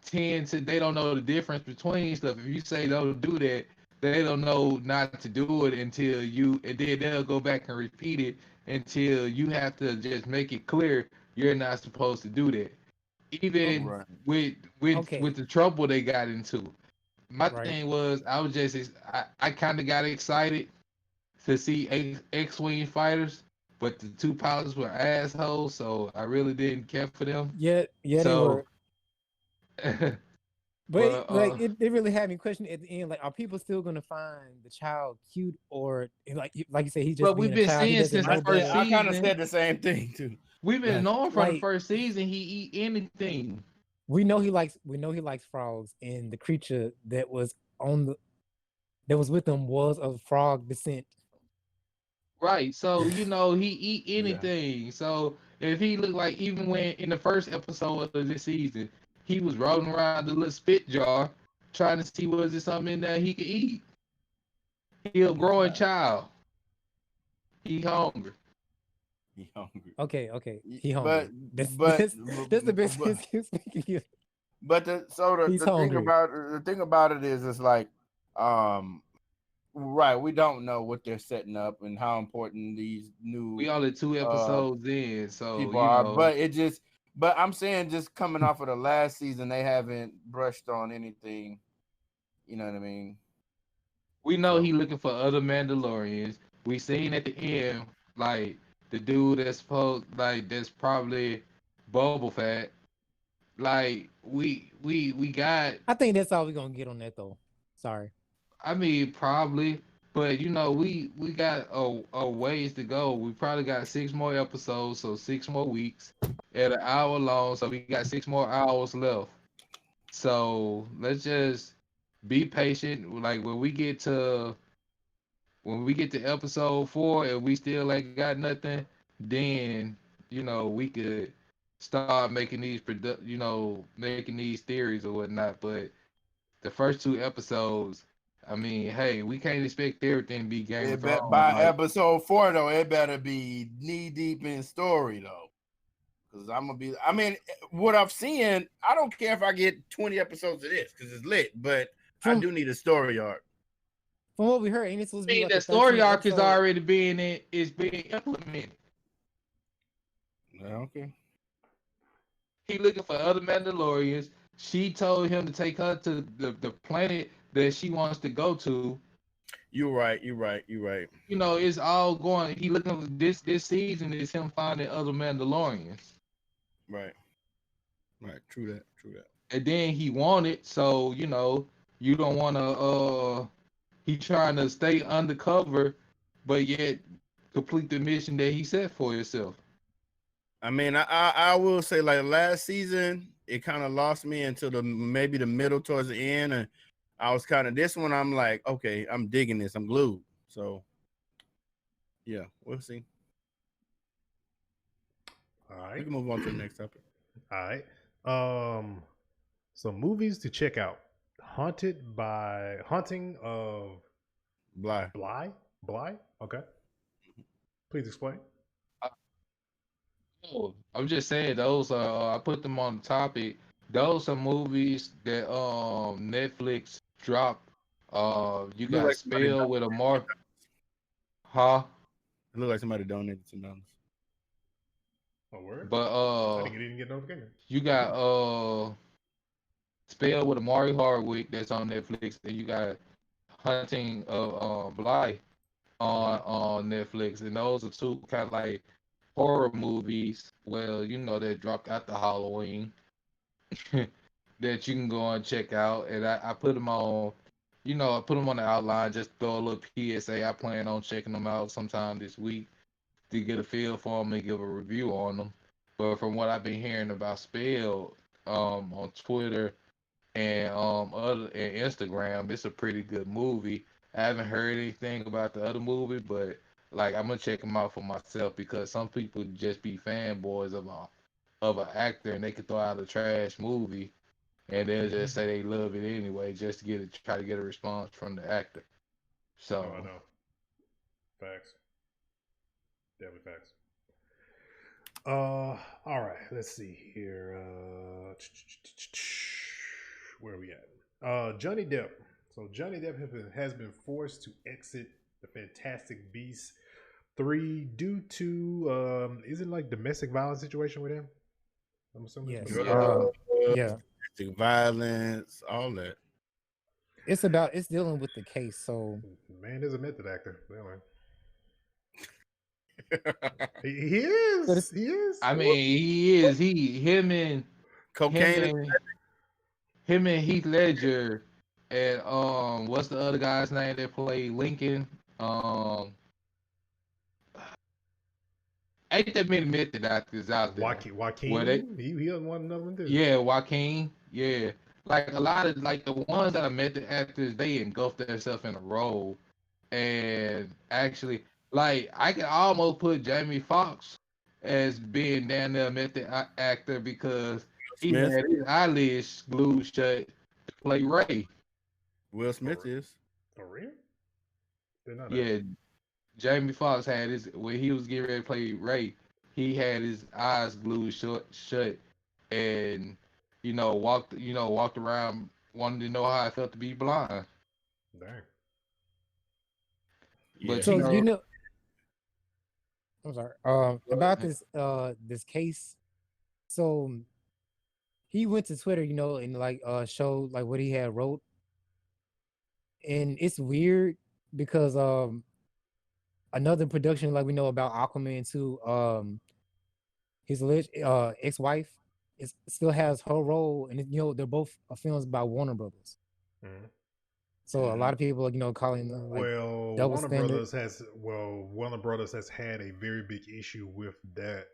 tend to, they don't know the difference between stuff. If you say don't do that, they don't know not to do it until you, and then they'll go back and repeat it until you have to just make it clear you're not supposed to do that. Even Right. with Okay, the trouble they got into. My right. thing was, I kind of got excited to see X-wing fighters, but the two pilots were assholes, so I really didn't care for them. Yeah, they So, were. But but it really had me question at the end, like, are people still gonna find the child cute, or like you said, he's just but being we've a been child, he seeing doesn't since the know first better. I kind of season. said the same thing too. We've been knowing from the Like first season he eat anything. we know he likes frogs, and the creature that was with him was of frog descent. Right. So, you know, he eat Yeah. anything. So if he looked like, even when in the first episode of this season, he was rolling around the little spit jar trying to see was there something in there he could eat. He a growing child. He hungry. He hungry. Okay, he But hungry. That's but that's the best but excuse we can give. but the He's the thing hungry. about it is, it's like, um right, we don't know what they're setting up and how important these new We only two uh episodes in, so people you are, know. but I'm saying, just coming off of the last season, they haven't brushed on anything, you know what I mean? We know So he looking for other Mandalorians. We seen at the end, like, the dude that's supposed, like, that's probably Boba Fett. Like, we got, I think that's all we're gonna get on that though. Sorry. I mean, probably, but you know, we got a ways to go. We probably got 6 more episodes, so 6 more weeks at an hour long. So we got 6 more hours left. So let's just be patient. Like, when we get to episode 4 and we still ain't got nothing, then you know we could start making making these theories or whatnot. But the first 2 episodes, I mean, hey, we can't expect everything to be Game of Thrones. by Like, episode 4 though, it better be knee deep in story though. Because I mean, what I've seen, I don't care if I get 20 episodes of this because it's lit, but I From do need a story arc. from what we heard, ain't it supposed to I be mean, like a the story 13 arc is episode? already being implemented. Yeah, okay. He looking for other Mandalorians. She told him to take her to the planet that she wants to go to. You're right. You're right. You're right. You know, it's all going. He looking for this season is him finding other Mandalorians, Right. Right. True that. True that. and then he wanted. So you know, you don't want to. He trying to stay undercover, but yet complete the mission that he set for himself. I mean, I will say, like, last season, it kind of lost me until maybe the middle towards the end, and I was kind of, this one, I'm like, okay, I'm digging this. I'm glued. So yeah, we'll see. All We right. can move on to the next topic. All right. Some movies to check out. Haunting of Bly. Bly. Bly. Okay. Please explain. Oh, I'm just saying those are, I put them on the topic. Those are movies that Netflix dropped. You It look got like somebody Spell with a Mark, huh? It looked like somebody donated $10. Oh, word. But I didn't get notification. you got Spell with Amari Hardwick that's on Netflix, and you got Hunting of Bly on Netflix, and those are two kind of like horror movies. Well, you know, that dropped after Halloween that you can go and check out, and I put them on. You know, I put them on the outline, just throw a little PSA. I plan on checking them out sometime this week to get a feel for them and give a review on them. But from what I've been hearing about Spell on Twitter and Instagram, it's a pretty good movie. I haven't heard anything about the other movie, but like I'm gonna check them out for myself because some people just be fanboys of an actor and they could throw out a trash movie and they'll just say they love it anyway just to try to get a response from the actor. Oh, So I know. Facts. Definitely facts. All right. Let's see here. Where are we at? Johnny Depp. So Johnny Depp has been forced to exit the Fantastic Beasts 3 due to is it like domestic violence situation with him? I'm assuming. Yes. Drugs, Yeah. domestic violence, all that. It's dealing with the case. So Man is a method actor. Anyway. He is. He is. I mean, he is him and Cocaine. him and Heath Ledger and what's the other guy's name that played Lincoln? Ain't that many method actors out there? Joaquin. He doesn't want another one too. Yeah, Joaquin. Yeah, like a lot of like the ones that are method actors, they engulf themselves in a role, and actually, like I can almost put Jamie Foxx as being down there method actor because he Smith. had his eyelids glued shut to play Ray. Will Smith is. For real? They're not. Yeah, Jamie Foxx had his when he was getting ready to play Ray, he had his eyes glued shut, and walked around wanting to know how it felt to be blind. Dang. But so you know, I'm sorry. About this case. So he went to Twitter, and like showed like what he had wrote, and it's weird because another production like we know about Aquaman 2, his alleged ex-wife still has her role, and they're both films by Warner Brothers. Mm-hmm. So a lot of people are calling like double standard. Warner Brothers has had a very big issue with that,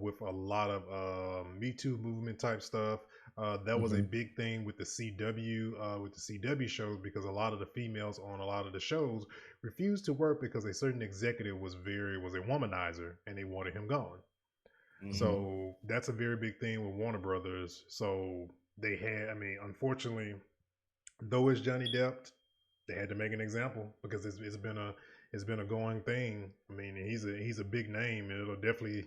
with a lot of Me Too movement type stuff. That was a big thing with the CW shows because a lot of the females on a lot of the shows refused to work because a certain executive was a womanizer and they wanted him gone. So that's a very big thing with Warner Brothers. So they had, unfortunately, though it's Johnny Depp, they had to make an example because it's been a going thing. I mean, he's a big name, and it'll definitely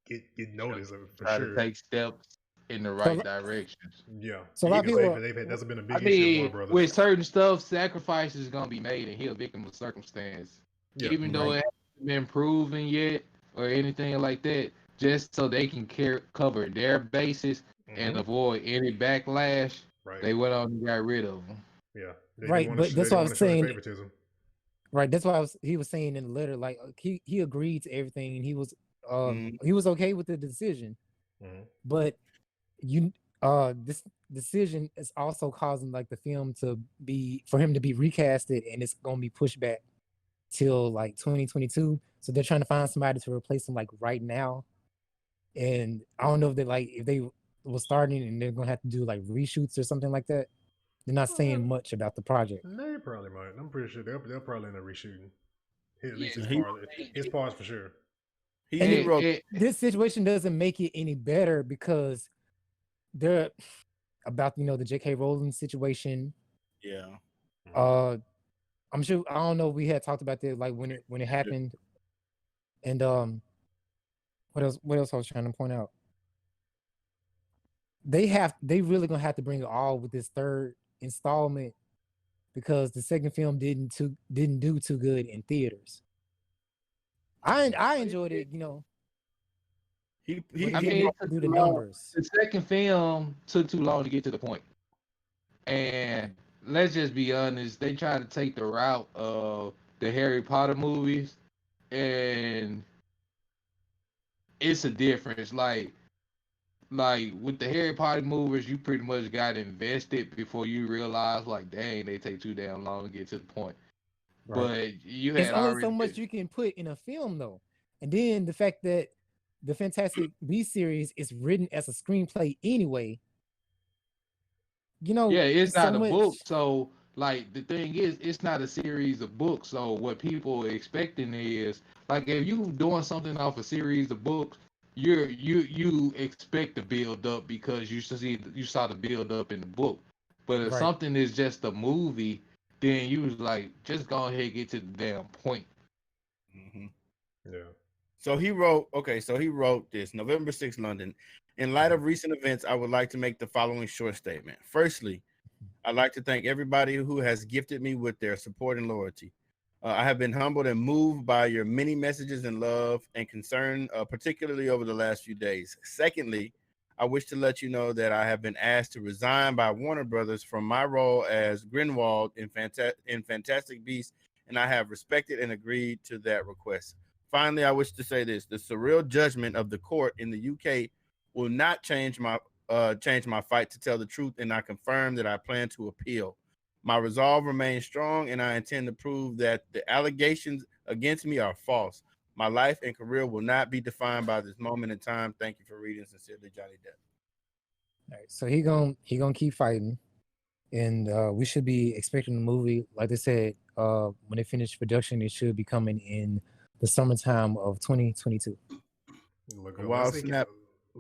get noticed for try sure. to take steps in the right directions. Yeah. So a lot of people that's been a big issue with Warner Brothers. With certain stuff, sacrifices gonna be made, and he's a victim of circumstance. Yeah, even though it hasn't been proven yet or anything like that, just so they can cover their bases and avoid any backlash. Right. They went on and got rid of them. Yeah. Right, but that's what I was saying. Right, that's why he was saying in the letter, like he agreed to everything, and he was okay with the decision. But this decision is also causing like the film for him to be recasted, and it's gonna be pushed back till like 2022. So they're trying to find somebody to replace him like right now. And I don't know if they were starting and they're gonna have to do like reshoots or something like that. They're not saying much about the project. They probably might. I'm pretty sure they'll probably end up reshooting. At least his parts for sure. This situation doesn't make it any better because they're about the J.K. Rowling situation. Yeah. I'm sure. I don't know. We had talked about that like when it happened, and what else I was trying to point out. They really gonna have to bring it all with this third installment because the second film didn't do too good in theaters. I enjoyed it, He do the numbers. The second film took too long to get to the point. And let's just be honest, they tried to take the route of the Harry Potter movies, and it's a difference. Like with the Harry Potter movies, you pretty much got invested before you realize, like, dang, they take too damn long to get to the point. Right. But you had only so much you can put in a film, though. And then the fact that the Fantastic Beasts series is written as a screenplay anyway. Yeah, it's not a book, so like the thing is, it's not a series of books. So what people are expecting is like if you doing something off a series of books, you expect to build up because you saw the build up in the book. But if Right. something is just a movie, then you was like, just go ahead and get to the damn point. Mm-hmm. Yeah. So he wrote this November 6th, London. In light of recent events, I would like to make the following short statement. Firstly, I'd like to thank everybody who has gifted me with their support and loyalty. I have been humbled and moved by your many messages and love and concern, particularly over the last few days. Secondly, I wish to let you know that I have been asked to resign by Warner Brothers from my role as Grinwald in Fantastic Beasts, and I have respected and agreed to that request. Finally, I wish to say this: the surreal judgment of the court in the UK will not change my fight to tell the truth, and I confirm that I plan to appeal. My resolve remains strong, and I intend to prove that the allegations against me are false. My life and career will not be defined by this moment in time. Thank you for reading. Sincerely, Johnny Depp. All right, so he gonna keep fighting, and we should be expecting the movie. Like they said, when they finish production, it should be coming in the summertime of 2022. Look, A wild snap.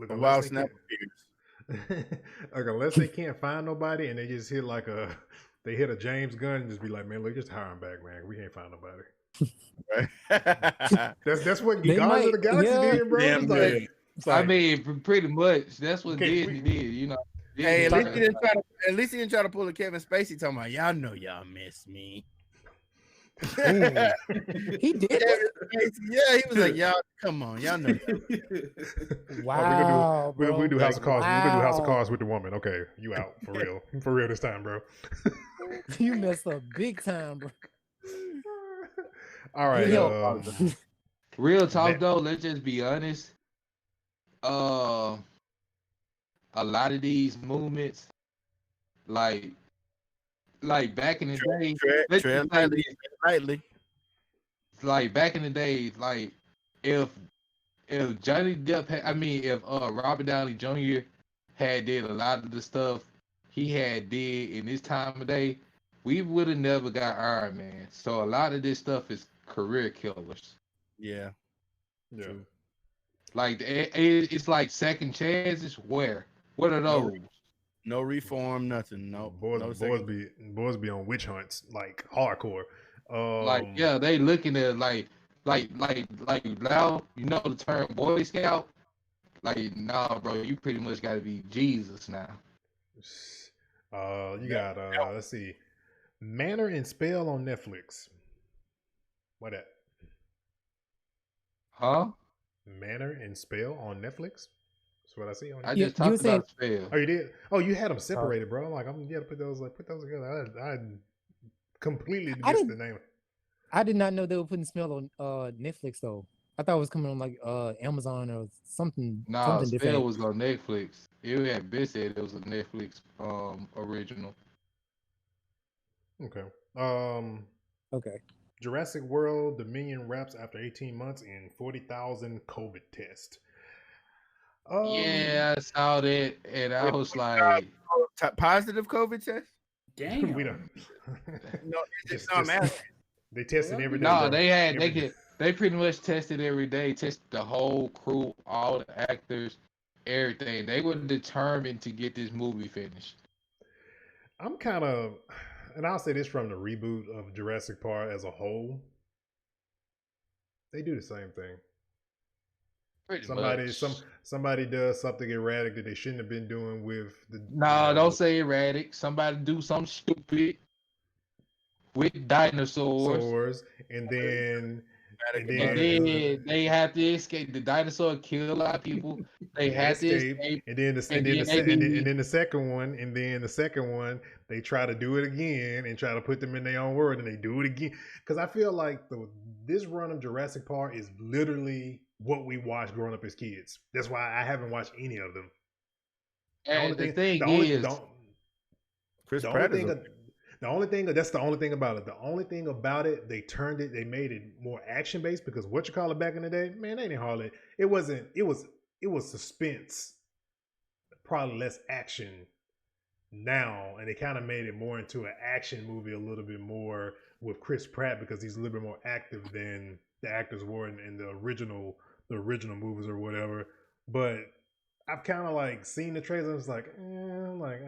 A wild snap appears. Like unless they can't find nobody and they just hit they hit a James Gunn and just be like, man, look, just hire him back, man. We can't find nobody. Right. That's what They Guardians of the might, Galaxy yeah. did, bro. Damn good. It's like, I mean, pretty much that's what Okay, Disney did. You know. Hey, at Disney least he didn't try to pull a Kevin Spacey talking about y'all know y'all miss me. He did that? Yeah, he was like, y'all, come on, y'all know. Wow, we're gonna do bro. House of Cards. We're gonna do House of Wow. Cards with the woman. Okay, you out for real this time, bro. You messed up big time, bro. All right. Yo. Real talk That- though, let's just be honest. A lot of these movements, like back in the day, let's Tread just say lightly. like back in the days, like if Johnny Depp if Robert Downey Jr. had did a lot of the stuff he had did in this time of day, we would have never got Iron Man. So a lot of this stuff is career killers. Yeah. Yeah. True. Like it's like second chances. What are those? No reform, nothing. No. Boys be on witch hunts like hardcore. Like yeah, they looking at like now you know the term Boy Scout. Like nah, bro, you pretty much got to be Jesus now. You got let's see, Manor and Spell on Netflix. What that? Huh? Manor and Spell on Netflix. That's what I see on. I You- just you talked said- about Spell. Oh, you did. Oh, you had them separated, bro. I'm like, I'm yeah, put those together. I completely I missed the didn't- name. I did not know they were putting Spell on Netflix though. I thought it was coming on like Amazon or something. Nah, something Spell different. was on Netflix. It had been said it was a Netflix original. Okay. Okay. Jurassic World Dominion wraps after 18 months in 40,000 COVID test. Yeah, I saw that, and I was like, Positive COVID test? Damn. we don't. No, Just- I'm asking. They tested every day. no, bro. they pretty much tested every day, tested the whole crew, all the actors, everything. They were determined to get this movie finished. I'm kind of, and I'll say this from the reboot of Jurassic Park as a whole. They do the same thing. Pretty Somebody, much. somebody does something erratic that they shouldn't have been doing with the. No, don't say erratic. Somebody do something stupid with dinosaurs. Swords, and then And then they have to escape. The dinosaur killed a lot of people. They had to escape. and then the second one, they try to do it again and try to put them in their own world, and they do it again. Because I feel like this run of Jurassic Park is literally what we watched growing up as kids. That's why I haven't watched any of them. And the thing is, Chris the Pratt only thing that's the only thing about it. The only thing about it, they made it more action based because what you call it back in the day, man, they didn't hardly. It was suspense, probably less action. now, and they kind of made it more into an action movie a little bit more with Chris Pratt because he's a little bit more active than the actors were in the original movies or whatever. But I've kind of like seen the trailers. It's like, I'm like,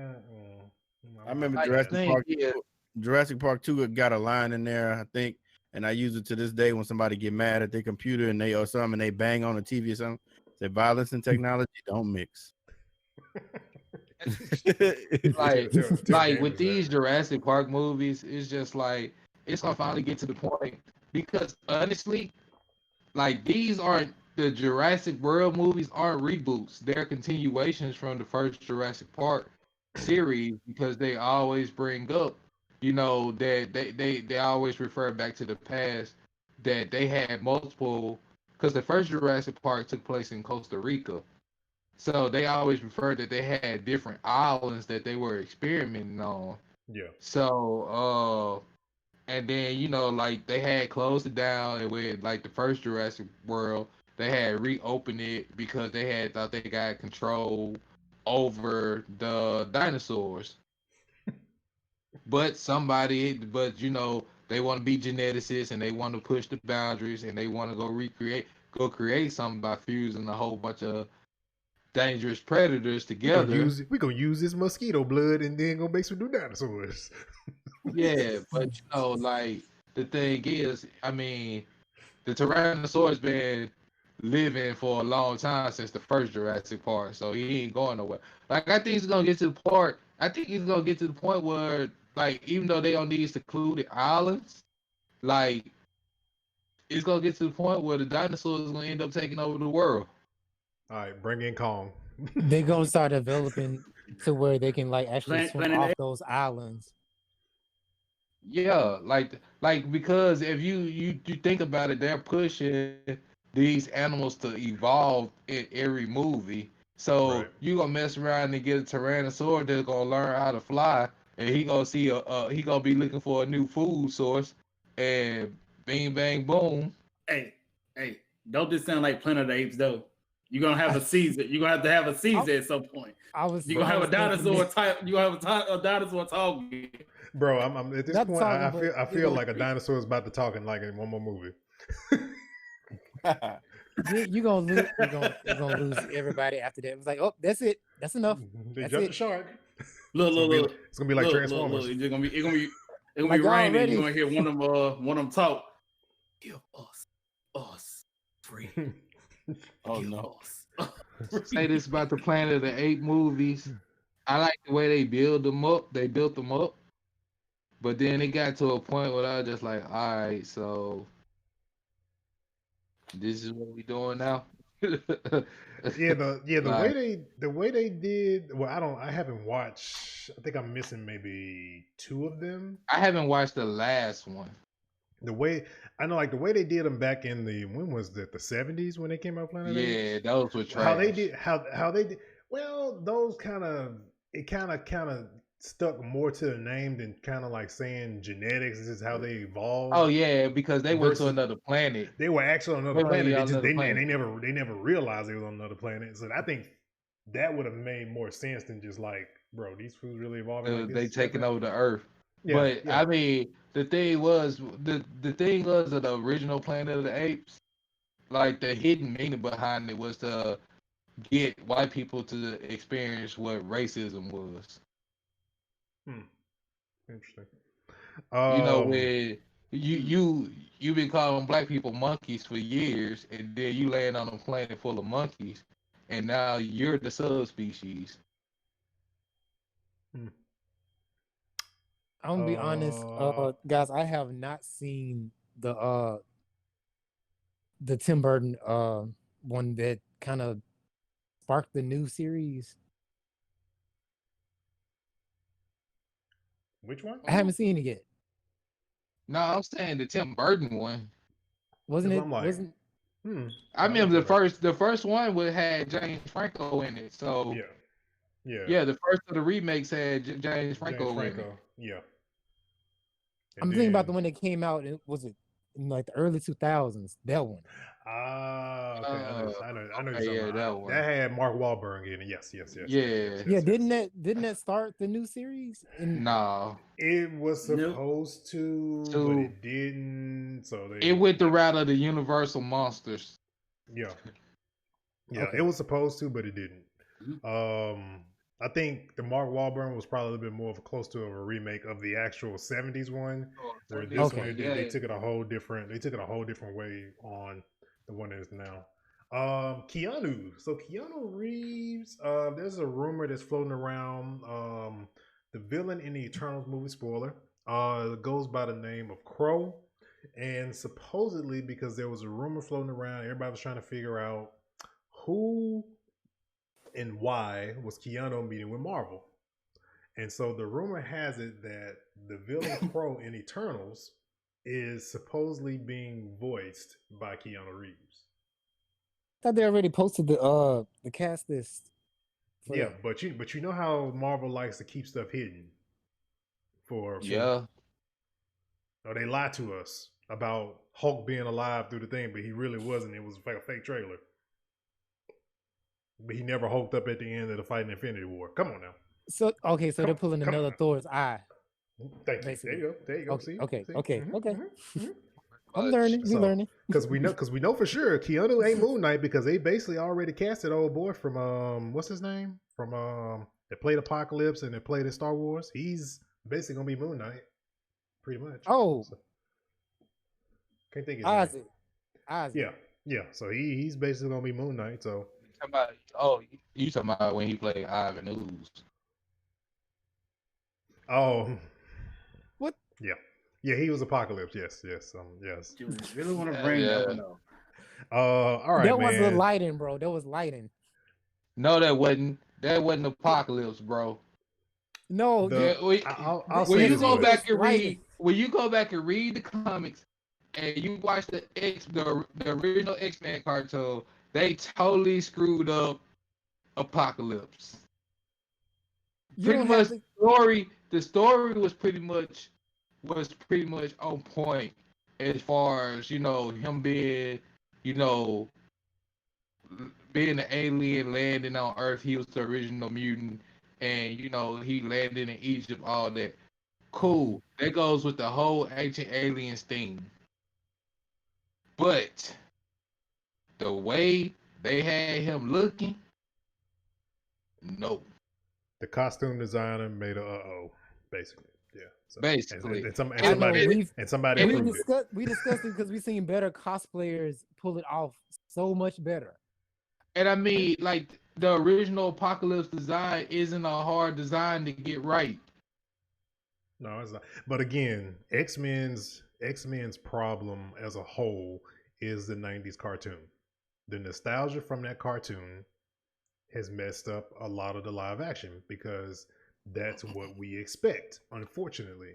I remember Like, Jurassic Park 2 got a line in there, I think, and I use it to this day when somebody get mad at their computer and they or something and they bang on the TV or something. Say violence and technology don't mix. like with these Jurassic Park movies, it's just like it's gonna finally get to the point because honestly, like these aren't the Jurassic World movies aren't reboots. They're continuations from the first Jurassic Park series because they always bring up, that they always refer back to the past that they had multiple because the first Jurassic Park took place in Costa Rica. So they always referred that they had different islands that they were experimenting on. Yeah. So and then like they had closed it down and with like the first Jurassic World, they had reopened it because they had thought they got control over the dinosaurs. But they want to be geneticists and they want to push the boundaries and they want to go create something by fusing a whole bunch of dangerous predators together. We're gonna use this mosquito blood and then gonna make some new dinosaurs. Yeah, but like the thing is, I mean, the Tyrannosaurus been living for a long time since the first Jurassic Park, so he ain't going nowhere. Like I think he's gonna get to the part. I think he's gonna get to the point where, like, even though they on these secluded islands, like it's gonna get to the point where the dinosaurs is gonna end up taking over the world. All right, bring in Kong. They're gonna start developing to where they can like actually swim off those islands. Yeah, like because if you think about it, they're pushing these animals to evolve in every movie. So you gonna mess around and get a Tyrannosaur that's gonna learn how to fly, and he gonna see he gonna be looking for a new food source, and bing bang boom. Hey, don't this sound like Planet of the Apes though? You're gonna have a Caesar. You're gonna have to have a Caesar at some point. You're gonna have a dinosaur type. You gonna have a dinosaur talking. Bro, I'm at this point. I feel like a dinosaur is about to talk in one more movie. You're gonna lose everybody after that. It's like, oh, that's it. That's enough. They jumped the shark. Look. It's gonna be like Transformers. It's gonna be raining. You're gonna hear one of them talk. Give us free. Oh no. Say this about the Planet of the Apes movies. I like the way they build them up. They built them up, but then it got to a point where I was just like, all right, so this is what we doing now. The way they did. Well, I haven't watched. I think I'm missing maybe 2 of them. I haven't watched the last one. The way they did them back in when was that, the 70s when they came out Planet Yeah, those were trash. How they did. Well, those kind of stuck more to the name than kind of like saying genetics. This is how they evolved. Oh yeah, because they went to another planet. They were actually on another planet. They never realized they was on another planet. So I think that would have made more sense than just like, bro, these foods really evolving. Like they taking over the Earth. Yeah, but I mean, the thing was of the original Planet of the Apes, like the hidden meaning behind it was to get white people to experience what racism was. Interesting. Where you've been calling black people monkeys for years, and then you land on a planet full of monkeys, and now you're the subspecies. I'm gonna be honest, guys. I have not seen the Tim Burton one that kind of sparked the new series. Which one? I haven't seen it yet. No, I'm saying the Tim Burton one. Wasn't it? I remember the first one had James Franco in it. So yeah. The first of the remakes had James Franco in it. Yeah. I'm thinking about the one that came out. Was it in like the early 2000s. That one. Okay. I know. Okay, yeah, that one. That had Mark Wahlberg in it. Yes. Yeah, didn't that start the new series? No. It was supposed to, but it didn't. So it went the route of the Universal Monsters. Yeah. Okay. It was supposed to, but it didn't. I think the Mark Wahlberg was probably a little bit more close to a remake of the actual '70s one. Where this one they took it a whole different. They took it a whole different way on the one that is now. Keanu. So Keanu Reeves. There's a rumor that's floating around. The villain in the Eternals movie, spoiler, goes by the name of Keau. And supposedly, because there was a rumor floating around, everybody was trying to figure out who and why was Keanu meeting with Marvel. And so the rumor has it that the villain Keau in Eternals is supposedly being voiced by Keanu Reeves. I thought they already posted the cast list. Yeah, but you know how Marvel likes to keep stuff hidden. For they lied to us about Hulk being alive through the thing, but he really wasn't. It was like a fake trailer. But he never hulked up at the end of the fight in Infinity War. Come on now. So they're pulling another Thor's eye. Thank you. There you go. Okay, See? okay. Mm-hmm. I'm learning. We're learning. Because we know for sure Keanu ain't Moon Knight because they basically already casted old boy from what's his name from that played Apocalypse and that played in Star Wars. He's basically gonna be Moon Knight, pretty much. Oh, so, can't think of his name. Isaac. Yeah. So he's basically gonna be Moon Knight. So you talking about when he played Ivan Ooze? Oh, what? Yeah, he was Apocalypse. Yes. Do we really want to bring that one up? All right, that was the lighting, bro. That was lighting. No, that wasn't. That wasn't Apocalypse, bro. No, when you go back and read the comics and you watch the original X-Men cartoon, they totally screwed up Apocalypse. The story was pretty much on point as far as him being being an alien landing on Earth. He was the original mutant, and he landed in Egypt. All that cool. That goes with the whole Ancient Aliens thing. But the way they had him looking, no. The costume designer made basically. Yeah. So, basically. Somebody we discussed it because we've seen better cosplayers pull it off so much better. And I mean, like, the original Apocalypse design isn't a hard design to get right. No, it's not. But again, X-Men's problem as a whole is the 90s cartoon. The nostalgia from that cartoon has messed up a lot of the live action because that's what we expect. Unfortunately,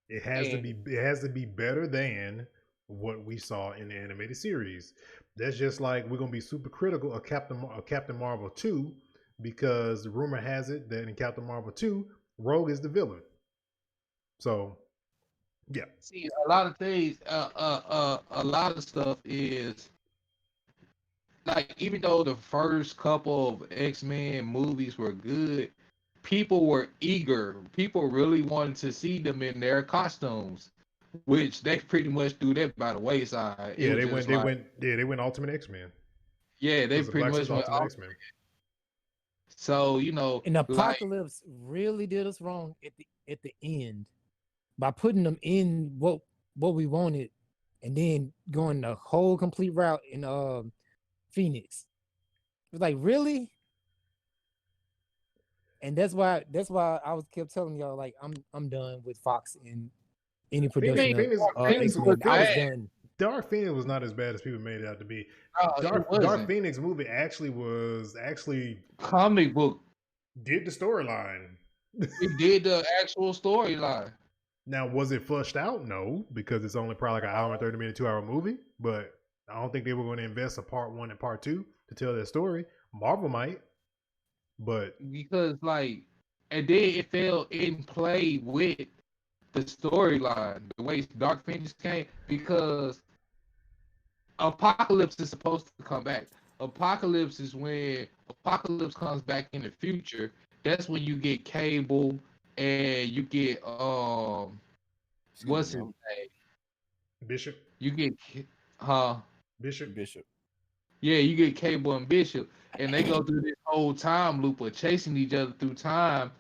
it has to be better than what we saw in the animated series. That's just like we're gonna be super critical of Captain Marvel 2 because the rumor has it that in Captain Marvel 2, Rogue is the villain. So, yeah. See, a lot of things, a lot of stuff is like, even though the first couple of X-Men movies were good, people were eager. People really wanted to see them in their costumes, which they pretty much threw that by the wayside. Yeah, they went Ultimate X-Men. Yeah, they pretty much went Ultimate X-Men. So, and Apocalypse really did us wrong at the end by putting them in what we wanted and then going the whole complete route in Phoenix. It was like, really? And that's why I kept telling y'all, like, I'm done with Fox in any production. Dark Phoenix was not as bad as people made it out to be. Dark Phoenix movie was comic book. Did the storyline. It did the actual storyline. Now, was it flushed out? No, because it's only probably like an hour and 30-minute, 2-hour movie. But I don't think they were going to invest a part 1 and part 2 to tell their story. Marvel might, but because and then it fell in play with the storyline, the way Dark Phoenix came, because Apocalypse is supposed to come back. Apocalypse is when Apocalypse comes back in the future. That's when you get Cable and you get what's his name? Bishop. You get Bishop. Yeah, you get Cable and Bishop, and they go through this whole time loop of chasing each other through time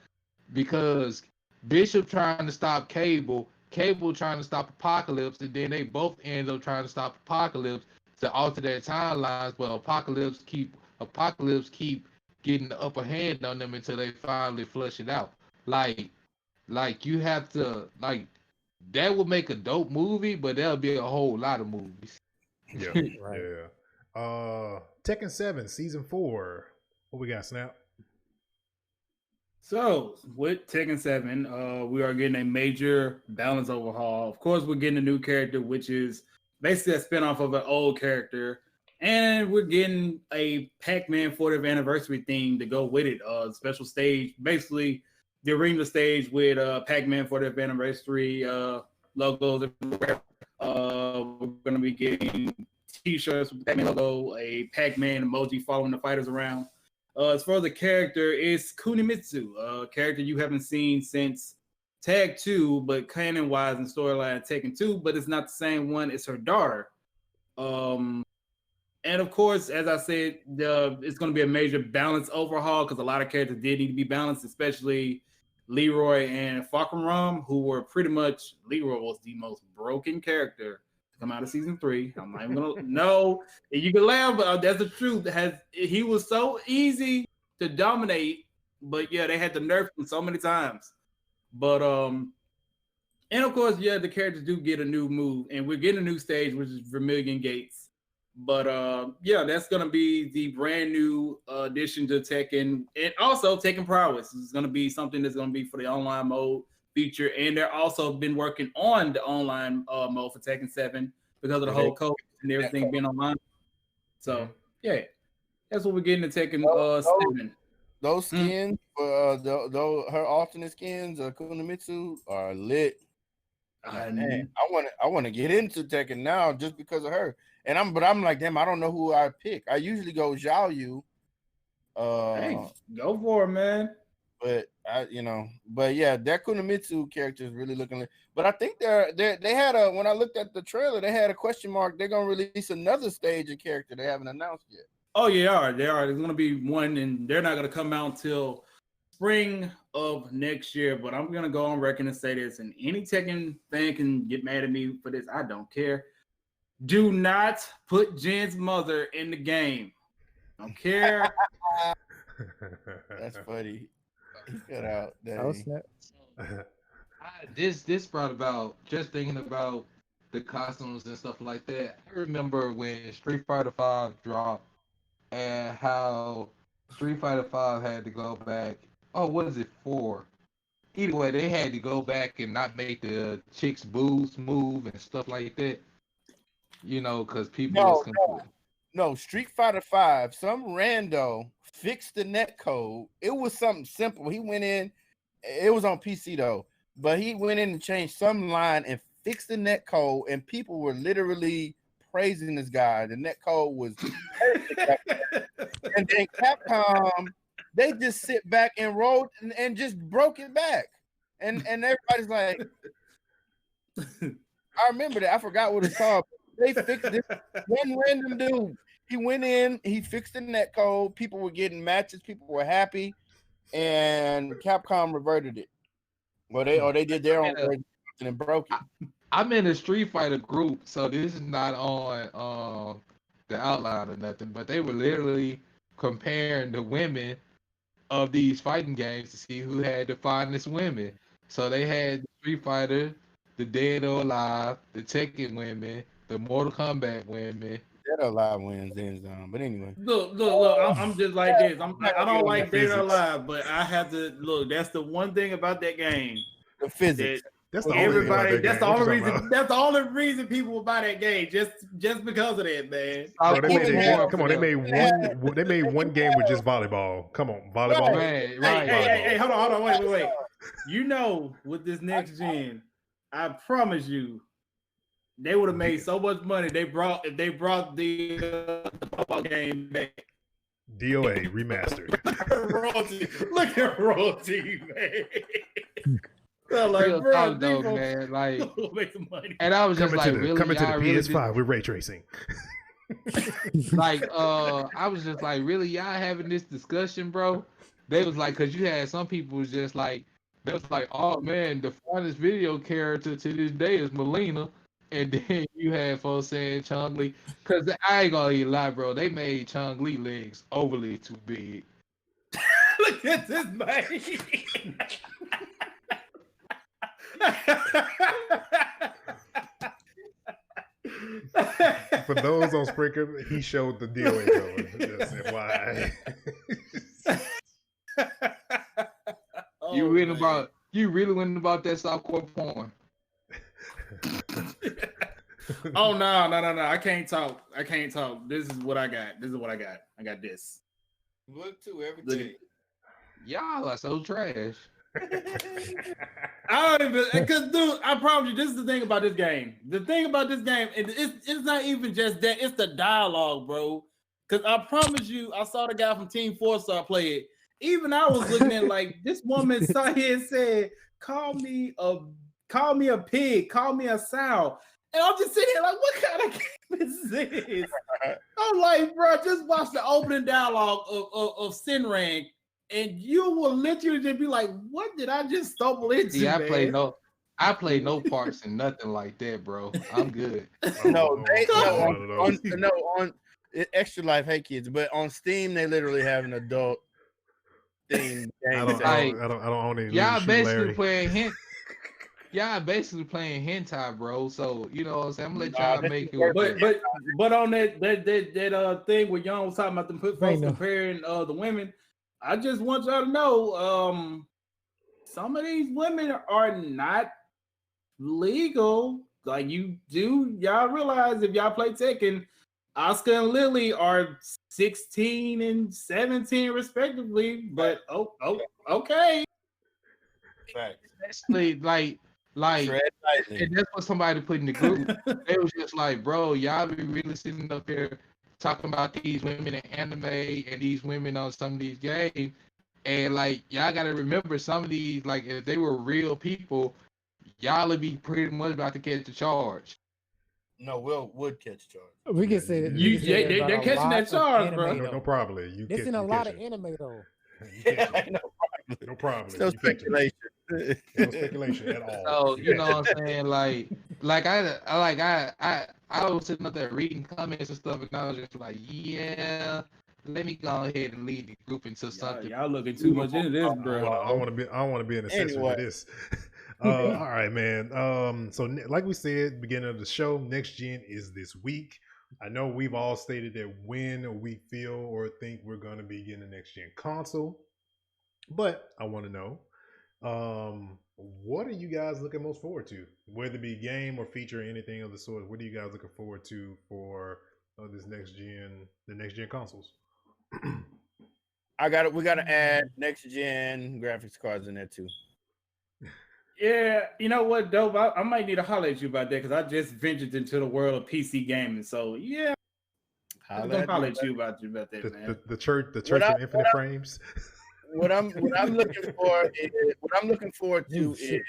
because Bishop trying to stop Cable trying to stop Apocalypse, and then they both end up trying to stop Apocalypse to alter their timelines, but Apocalypse keep getting the upper hand on them until they finally flush it out. Like you have to that would make a dope movie, but there'll be a whole lot of movies. Yeah, right. Yeah. Tekken 7 Season 4. What we got, Snap? So with Tekken 7, we are getting a major balance overhaul. Of course, we're getting a new character, which is basically a spinoff of an old character. And we're getting a Pac-Man 40th anniversary theme to go with it. Special stage, basically the arena stage with Pac-Man 40th anniversary logos. We're going to be getting T-shirts with the Pac-Man logo, a Pac-Man emoji following the fighters around. As far as the character, it's Kunimitsu, a character you haven't seen since Tag 2, but canon-wise and storyline Tekken 2, but it's not the same one. It's her daughter. And of course, as I said, it's going to be a major balance overhaul because a lot of characters did need to be balanced, especially Leroy and Fakaram, who were pretty much, Leroy was the most broken character to come out of season 3. I'm not even going to, no, you can laugh, but that's the truth. He was so easy to dominate, but yeah, they had to nerf him so many times. But, and of course, yeah, the characters do get a new move, and we're getting a new stage, which is Vermilion Gates. But yeah, that's gonna be the brand new addition to Tekken, and also Tekken Prowess is gonna be something that's gonna be for the online mode feature. And they're also been working on the online mode for Tekken 7 because of the whole COVID and everything being online. So yeah, that's what we're getting to Tekken 7. Those skins, her alternate skins, Kunimitsu, are lit. Man, I want to get into Tekken now just because of her. And I'm like, damn, I don't know who I pick. I usually go Zhao Yu. Hey, go for it, man. But but yeah, that Kunimitsu character is really looking. But I think they had when I looked at the trailer, they had a question mark. They're gonna release another stage of character they haven't announced yet. Oh yeah, they are. There's gonna be one, and they're not gonna come out until spring of next year. But I'm gonna go on record and say this, and any Tekken fan can get mad at me for this. I don't care. Do not put Jin's mother in the game. Don't care. That's funny. He cut out. This brought about just thinking about the costumes and stuff like that. I remember when Street Fighter V dropped and how Street Fighter V had to go back. Oh, what is it for? Either way, they had to go back and not make the chicks' boobs move and stuff like that. Because people No, Street Fighter V, some rando fixed the net code. It was something simple. He went in, it was on PC though, but he went in and changed some line and fixed the net code, and people were literally praising this guy. The net code was perfect. And then Capcom, they just sit back and rolled and just broke it back. And everybody's like, I remember that. I forgot what it's called. They fixed this one random dude. He went in, he fixed the net code. People were getting matches. People were happy, and Capcom reverted it. Well, they did their own version and broke it. I'm in a Street Fighter group, so this is not on the outline or nothing. But they were literally comparing the women of these fighting games to see who had the finest women. So they had Street Fighter, the Dead or Alive, the Tekken women, the Mortal Kombat women. Dead or Alive wins hands down. But anyway. Look. I'm just like this. I don't like Dead or Alive, but I have to look. That's the one thing about that game. The physics. That's the only reason. That's the only reason people will buy that game. Just because of that, man. They made one game with just volleyball. Come on, volleyball. Right. Hey, hold on, wait. With this next gen, I promise you, they would have made so much money. If they brought the game back. DOA remastered. Look at royalty, man. Like, Real bro, talk though, man. Like, make some money. and I was just like, really, coming to the y'all PS5 with ray tracing. like, I was just like, really, y'all having this discussion, bro? They was like, cause you had some people was just like, they was like, oh man, the finest video character to this day is Melina, and then you had folks saying Chun-Li, cause I ain't gonna lie, bro, they made Chun-Li legs overly too big. Look at this man. For those on Spreaker, he showed the DOA code. Just FYI. You really went about that softcore porn. Oh no! I can't talk. This is what I got. I got this. Look to everything. Y'all are so trash. I don't even, because dude, I promise you, this is the thing about this game. The thing about this game, it's not even just that, it's the dialogue, bro. Because I promise you, I saw the guy from Team 4-Star play it. Even I was looking at like this woman saw here and said, call me a pig, call me a sow. And I'm just sitting here like, what kind of game is this? I'm like, bro, just watch the opening dialogue of Sinrang. And you will literally just be like, what did I just stumble into? See, I man? play no parts and nothing like that, bro. I'm good. On Extra Life, hey kids, but on Steam they literally have an adult thing. I don't own any. Y'all basically playing Y'all basically playing hentai, bro. So you know what I'm saying. I'm gonna let y'all make it. But on that thing where Young was talking about them folks comparing the women. I just want y'all to know, some of these women are not legal. Like y'all realize if y'all play Tekken, Asuka and Lily are 16 and 17 respectively. But okay. Especially like, and that's what somebody put in the group. They was just like, bro, y'all be really sitting up here talking about these women in anime and these women on some of these games, and like y'all gotta remember some of these, like if they were real people, y'all would be pretty much about to catch the charge. No, Will would catch charge. We can say that. They're catching that charge, bro. No problem. It's in a lot of anime though. No problem. No speculation. No speculation at all. So you know what I'm saying, like I was sitting up there reading comments and stuff, and I was just like, yeah, let me go ahead and lead the group into something. Y'all looking too much into this, bro. I want to be an accessory to this. All right, man. So like we said, beginning of the show, next gen is this week. I know we've all stated that when we feel or think we're going to be getting a next gen console, but I want to know, what are you guys looking most forward to? Whether it be game or feature or anything of the sort, what are you guys looking forward to for the next gen consoles? We got to add next gen graphics cards in there too. Yeah, you know what, Dope? I might need to holler at you about that because I just ventured into the world of PC gaming. So yeah, I'm gonna holler at you about that, man. The church of infinite frames. What I'm looking forward to is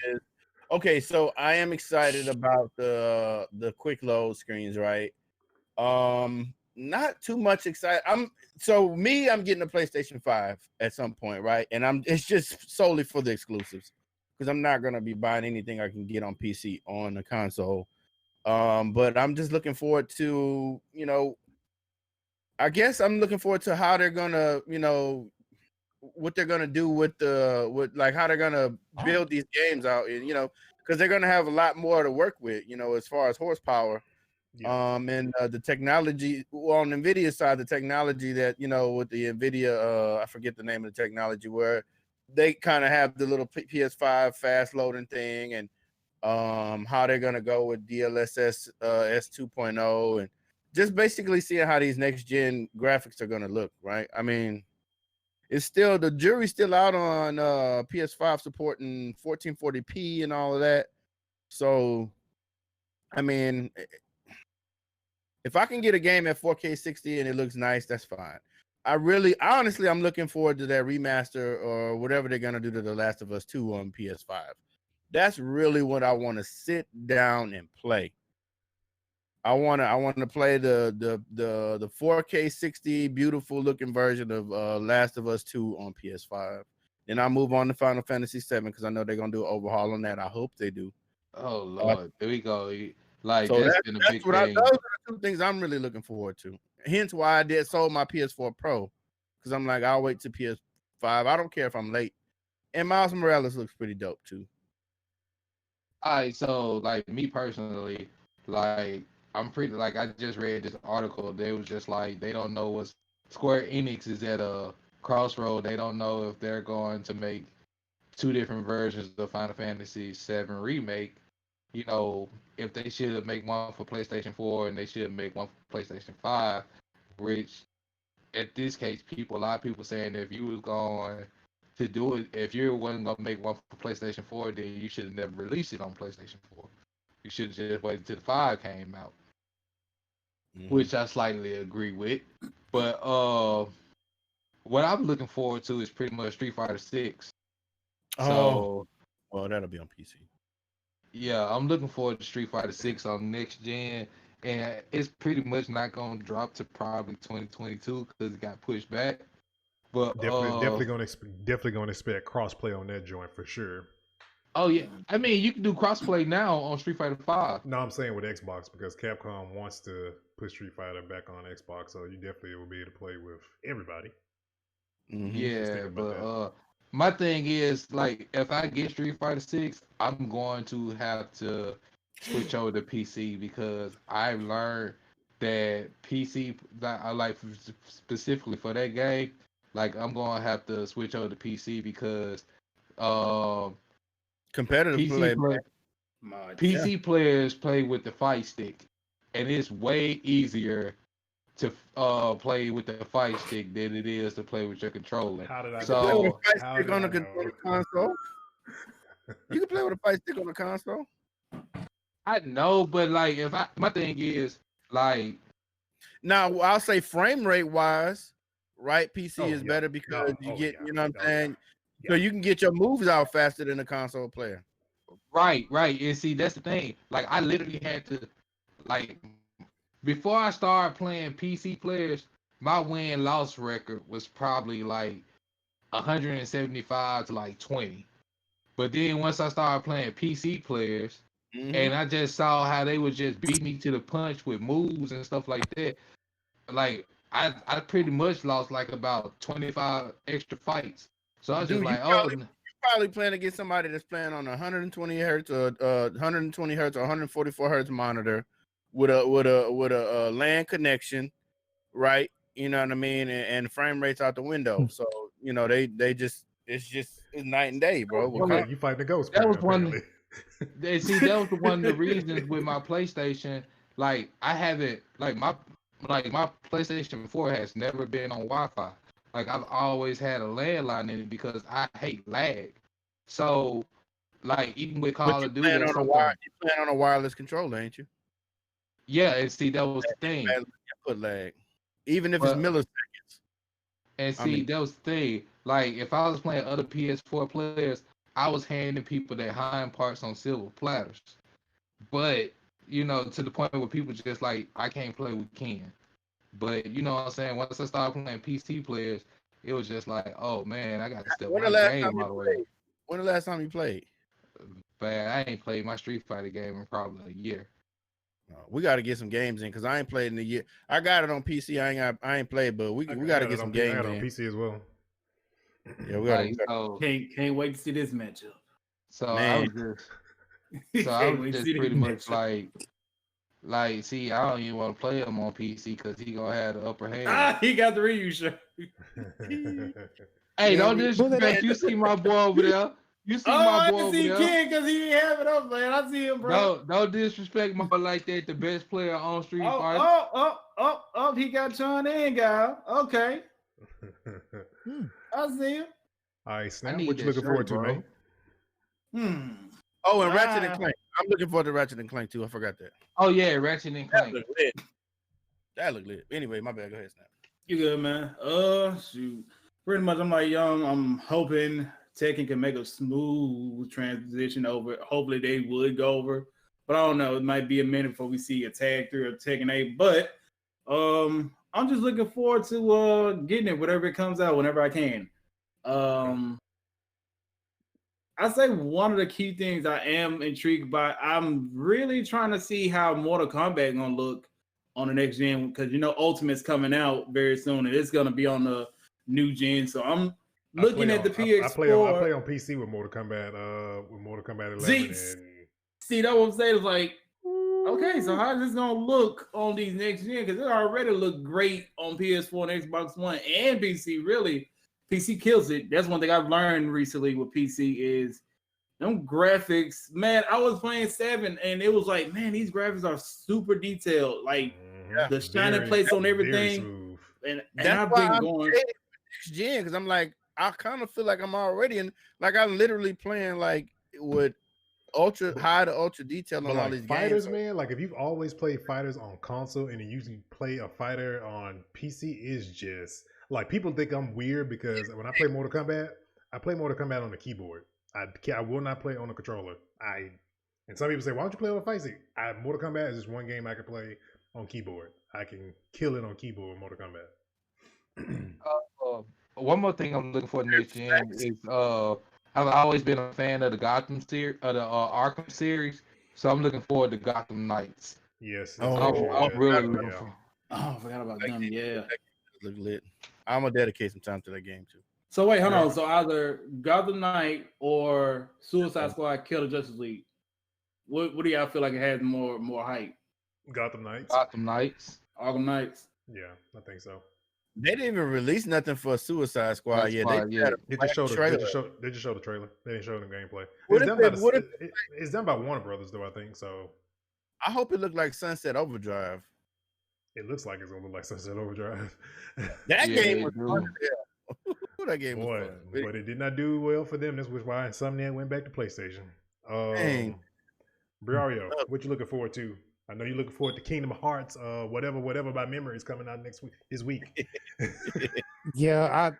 okay. So I am excited about the quick load screens, right? Not too much excited. I'm getting a PlayStation 5 at some point, right? And it's just solely for the exclusives because I'm not gonna be buying anything I can get on PC on the console. But I'm just looking forward to, I guess I'm looking forward to how they're gonna, what they're gonna do with how they're gonna build these games out, because they're gonna have a lot more to work with, as far as horsepower. Yeah. And the technology on NVIDIA side, the technology that with the NVIDIA, I forget the name of the technology, where they kind of have the little PS5 fast loading thing, and how they're gonna go with DLSS S2.0, and just basically seeing how these next gen graphics are gonna look, right? I mean, it's still, the jury's still out on PS5 supporting 1440p and all of that. So, I mean, if I can get a game at 4K 60 and it looks nice, that's fine. Honestly, I'm looking forward to that remaster or whatever they're gonna do to The Last of Us 2 on PS5. That's really what I want to sit down and play. I want to play the 4K 60 beautiful looking version of Last of Us 2 on PS5. Then I'll move on to Final Fantasy 7 because I know they're gonna do an overhaul on that. I hope they do. Oh Lord, there we go. Like So that's been a big thing. those are the two things I'm really looking forward to. Hence why I sold my PS4 Pro, because I'm like, I'll wait to PS5. I don't care if I'm late. And Miles Morales looks pretty dope too. All right, so like me personally, like I'm pretty like I just read this article. They was just like they don't know what's Square Enix is at a crossroad. They don't know if they're going to make two different versions of Final Fantasy VII Remake. You know, if they should make one for PlayStation 4 and they should make one for PlayStation 5, which at this case, a lot of people saying if you was going to do it, if you wasn't gonna make one for PlayStation 4, then you should have never released it on PlayStation 4. You should have just waited until the 5 came out, which I slightly agree with. But what I'm looking forward to is pretty much Street Fighter 6. So, well, that'll be on PC. Yeah, I'm looking forward to Street Fighter 6 on next gen, and it's pretty much not gonna drop to probably 2022 because it got pushed back. But definitely gonna expect crossplay on that joint for sure. Oh yeah, I mean you can do crossplay now on Street Fighter 5. No, I'm saying with Xbox because Capcom wants to put Street Fighter back on Xbox, so you definitely will be able to play with everybody. Yeah, but my thing is, like, if I get Street Fighter 6, I'm going to have to switch over to PC because I've learned that PC, like specifically for that game, like I'm going to have to switch over to PC because competitive PC players play with the fight stick, and it's way easier to play with the fight stick than it is to play with your controller. How did I play with a fight stick on the console? You can play with a fight stick on the console. I know, but like my thing is like now I'll say frame rate wise, right? PC is better because you know what I'm saying? So you can get your moves out faster than a console player. Right. And see, that's the thing. Like I literally had to like before I started playing PC players, my win-loss record was probably like 175 to like 20. But then once I started playing PC players, and I just saw how they would just beat me to the punch with moves and stuff like that, like I pretty much lost like about 25 extra fights. So I was just like, you're probably playing against somebody that's playing on 120 hertz or 120 hertz or 144 hertz monitor with a LAN connection, right? You know what I mean, and frame rates out the window. So you know it's night and day, bro. You fight the ghost. That was one. See, that was one of the reasons with my PlayStation. Like I haven't my PlayStation 4 has never been on Wi-Fi. Like I've always had a landline in it because I hate lag. So like even with Call of Duty, you're playing on a wireless controller, ain't you? Yeah, and see that was the thing. Put lag, even if it's milliseconds. And see, that was the thing. Like if I was playing other PS4 players, I was handing people their hind parts on silver platters. But you know, to the point where people just like, I can't play with Ken. But you know what I'm saying? Once I started playing PC players, it was just like, oh man, I got to step my game out of the way. When the last time you played? But I ain't played my Street Fighter game in probably a year. We got to get some games in because I ain't played in a year. I got it on PC. I ain't played, but we got to get some games in. I got it on PC as well. Yeah, we got. Can't wait to see this matchup. So I was just pretty much like, see, I don't even want to play him on PC because he gonna have the upper hand. He got the Ryu shirt. Hey, don't disrespect. You see my boy over there. You see my boy over there. I see Ken because he didn't have it up, man. I see him, bro. Don't disrespect my like that. The best player on Street Fighter. He got Chun and Guy. Okay. I see him. All right, Snap. What you looking forward to, man? Oh, and Ratchet and Clank. I'm looking forward to Ratchet and Clank too. I forgot that. Oh yeah, Ratchet and That Clank. look lit. That look lit. Anyway, my bad. Go ahead, Snap. You good, man? Shoot. Pretty much, I'm like young. I'm hoping Tekken can make a smooth transition over. Hopefully, they would go over, but I don't know. It might be a minute before we see a Tag 3 or Tekken 8. But I'm just looking forward to getting it, whatever it comes out, whenever I can. I say one of the key things I am intrigued by. I'm really trying to see how Mortal Kombat gonna look on the next gen, because Ultimate's coming out very soon and it's gonna be on the new gen. So I'm looking at the PS4. I play on PC with Mortal Kombat 11. See, that's what I'm saying. It's like, okay, so how is this gonna look on these next gen? Because it already looked great on PS4 and Xbox One and PC. Really, PC kills it. That's one thing I've learned recently with PC is them graphics. Man, I was playing 7 and it was like, man, these graphics are super detailed. Like the shining plates on everything. And I've been going next gen because I'm like, I kind of feel like I'm already in. Like I'm literally playing like with ultra high to ultra detail on all these fighters, games. man. Like if you've always played fighters on console and you usually play a fighter on PC, is just like people think I'm weird because when I play Mortal Kombat, I play Mortal Kombat on the keyboard. I will not play on a controller. And some people say, why don't you play on a fight stick? Mortal Kombat is just one game I can play on keyboard. I can kill it on keyboard with Mortal Kombat. One more thing I'm looking for next gen is I've always been a fan of the Gotham series, the Arkham series, so I'm looking forward to Gotham Knights. Yes, I'm really looking for. Oh, I forgot about them. Yeah, look lit. I'm gonna dedicate some time to that game too. So wait, hold on. So either Gotham Knight or Suicide Squad Kill the Justice League. What do y'all feel like it has more hype? Gotham Knights. Arkham Knights. Yeah, I think so. They didn't even release nothing for Suicide Squad yet. They just showed the trailer. They didn't show the gameplay. It's done by Warner Brothers, though, I think. So I hope it looked like Sunset Overdrive. It looks like it's gonna look like Sunset Overdrive. That game was fun. That game was fun. But it did not do well for them. This was why Insomniac went back to PlayStation. Briario, what you looking forward to? I know you're looking forward to Kingdom Hearts, whatever by memory is coming out this week. Yeah,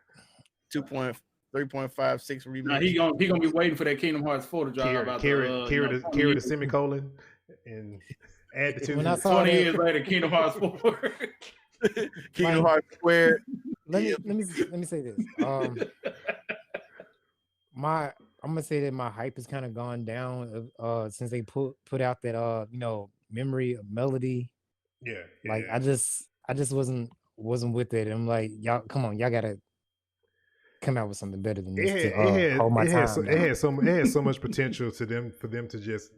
3.56 remake. Nah, he gonna be waiting for that Kingdom Hearts 4 to drop. Carry the semicolon and add the 2. When I saw 20 years later, Kingdom Hearts 4. Kingdom Hearts Square. Let me say this. I'm gonna say that my hype has kind of gone down since they put out that memory of melody. Yeah. Like I just wasn't with it. I'm like, y'all, come on, y'all gotta come out with something better than this. It had so much potential for them to just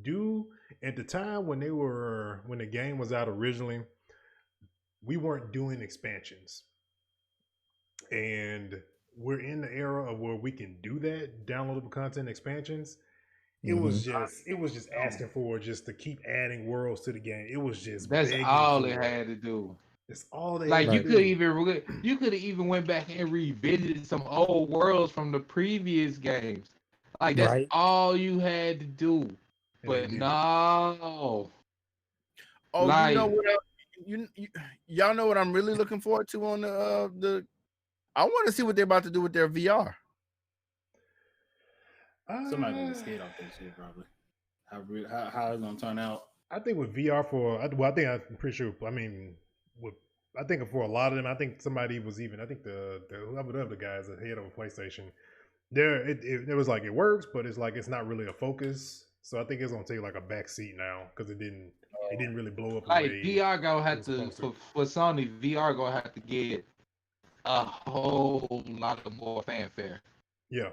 do. At the time when the game was out originally, we weren't doing expansions, and we're in the era of where we can do that, downloadable content expansions. It was just asking for just to keep adding worlds to the game. It was just that's all they had to do. It's all they like had you to could do. you could have even went back and revisited some old worlds from the previous games. Like that's all you had to do. But no. Oh, like, you know what? Y'all know what I'm really looking forward to on the. I want to see what they're about to do with their VR. Somebody gonna get scared off that shit, probably. How it's gonna turn out? I think with VR I'm pretty sure. I mean, I think for a lot of them, I think somebody was even. I think the other guys that head of PlayStation, it was like it works, but it's like it's not really a focus. So I think it's gonna take like a back seat now because it didn't really blow up. Like VR gonna have to for Sony. VR gonna have to get a whole lot of more fanfare. Yeah.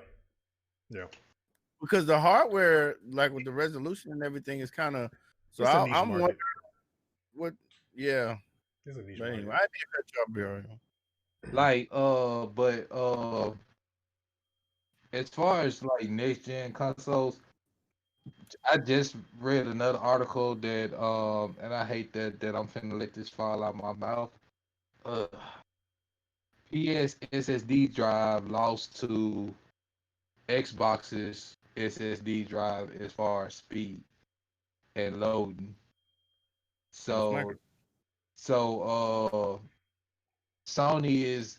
Because the hardware, like with the resolution and everything, is kind of. So I'm wondering what. Yeah. It's a niche but anyway, I did cut your bill. Like but as far as like next gen consoles, I just read another article that and I hate that I'm finna let this fall out my mouth. PS SSD drive lost to Xbox's SSD drive as far as speed and loading. That's my So Sony is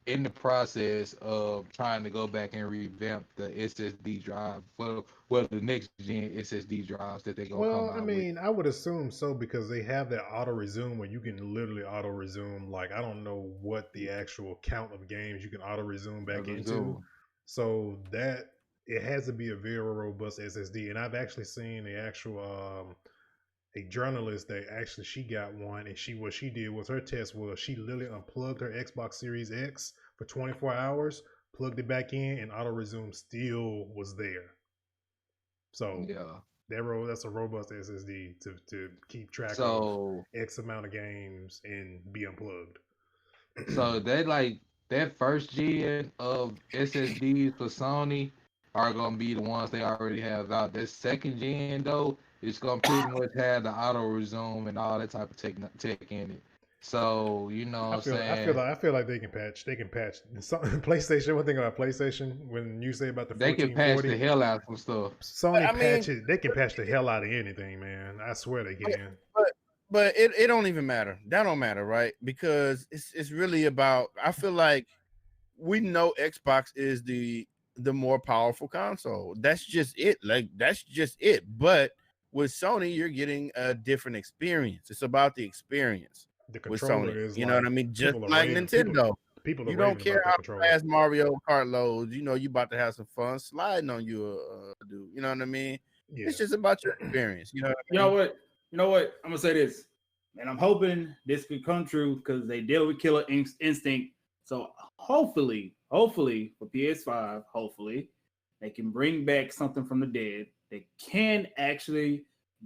in the process of trying to go back and revamp the SSD drive. Well, the next gen SSD drives that they're gonna come Well, I out with. mean, I would assume so because they have that auto resume where you can literally auto resume. Like, I don't know what the actual count of games you can auto resume back into. So that it has to be a very robust SSD. And I've actually seen the actual a journalist that actually she got one, and what she did was her test was she literally unplugged her Xbox Series X for 24 hours, plugged it back in, and auto resume still was there. So Yeah. that's a robust SSD to keep track So of X amount of games and be unplugged. so they like that first gen of SSDs for Sony are gonna be the ones they already have out. That second gen though, it's gonna pretty much have the auto resume and all that type of tech in it. So you know what I'm saying? I feel like they can patch. PlayStation. One thing about PlayStation, when you say about the They can patch 1440, the hell out of some stuff. Sony I mean, patches. They can patch the hell out of anything, man. I swear they can. but it don't even matter. That don't matter, right? Because it's really about. I feel like we know Xbox is the more powerful console. That's just it. Like that's just it. But with Sony, you're getting a different experience. It's about the experience The with controller Sony. is You know what I mean? Just people are like raving- Nintendo. People are You don't raving care about that how controller. fast Mario Kart loads. You know you about to have some fun sliding on you, dude. You know what I mean? Yeah. It's just about your experience. You know what I You mean? know what? I'm gonna say this, and I'm hoping this could come true because they deal with Killer Instinct. So hopefully for PS5, hopefully they can bring back something from the dead that can actually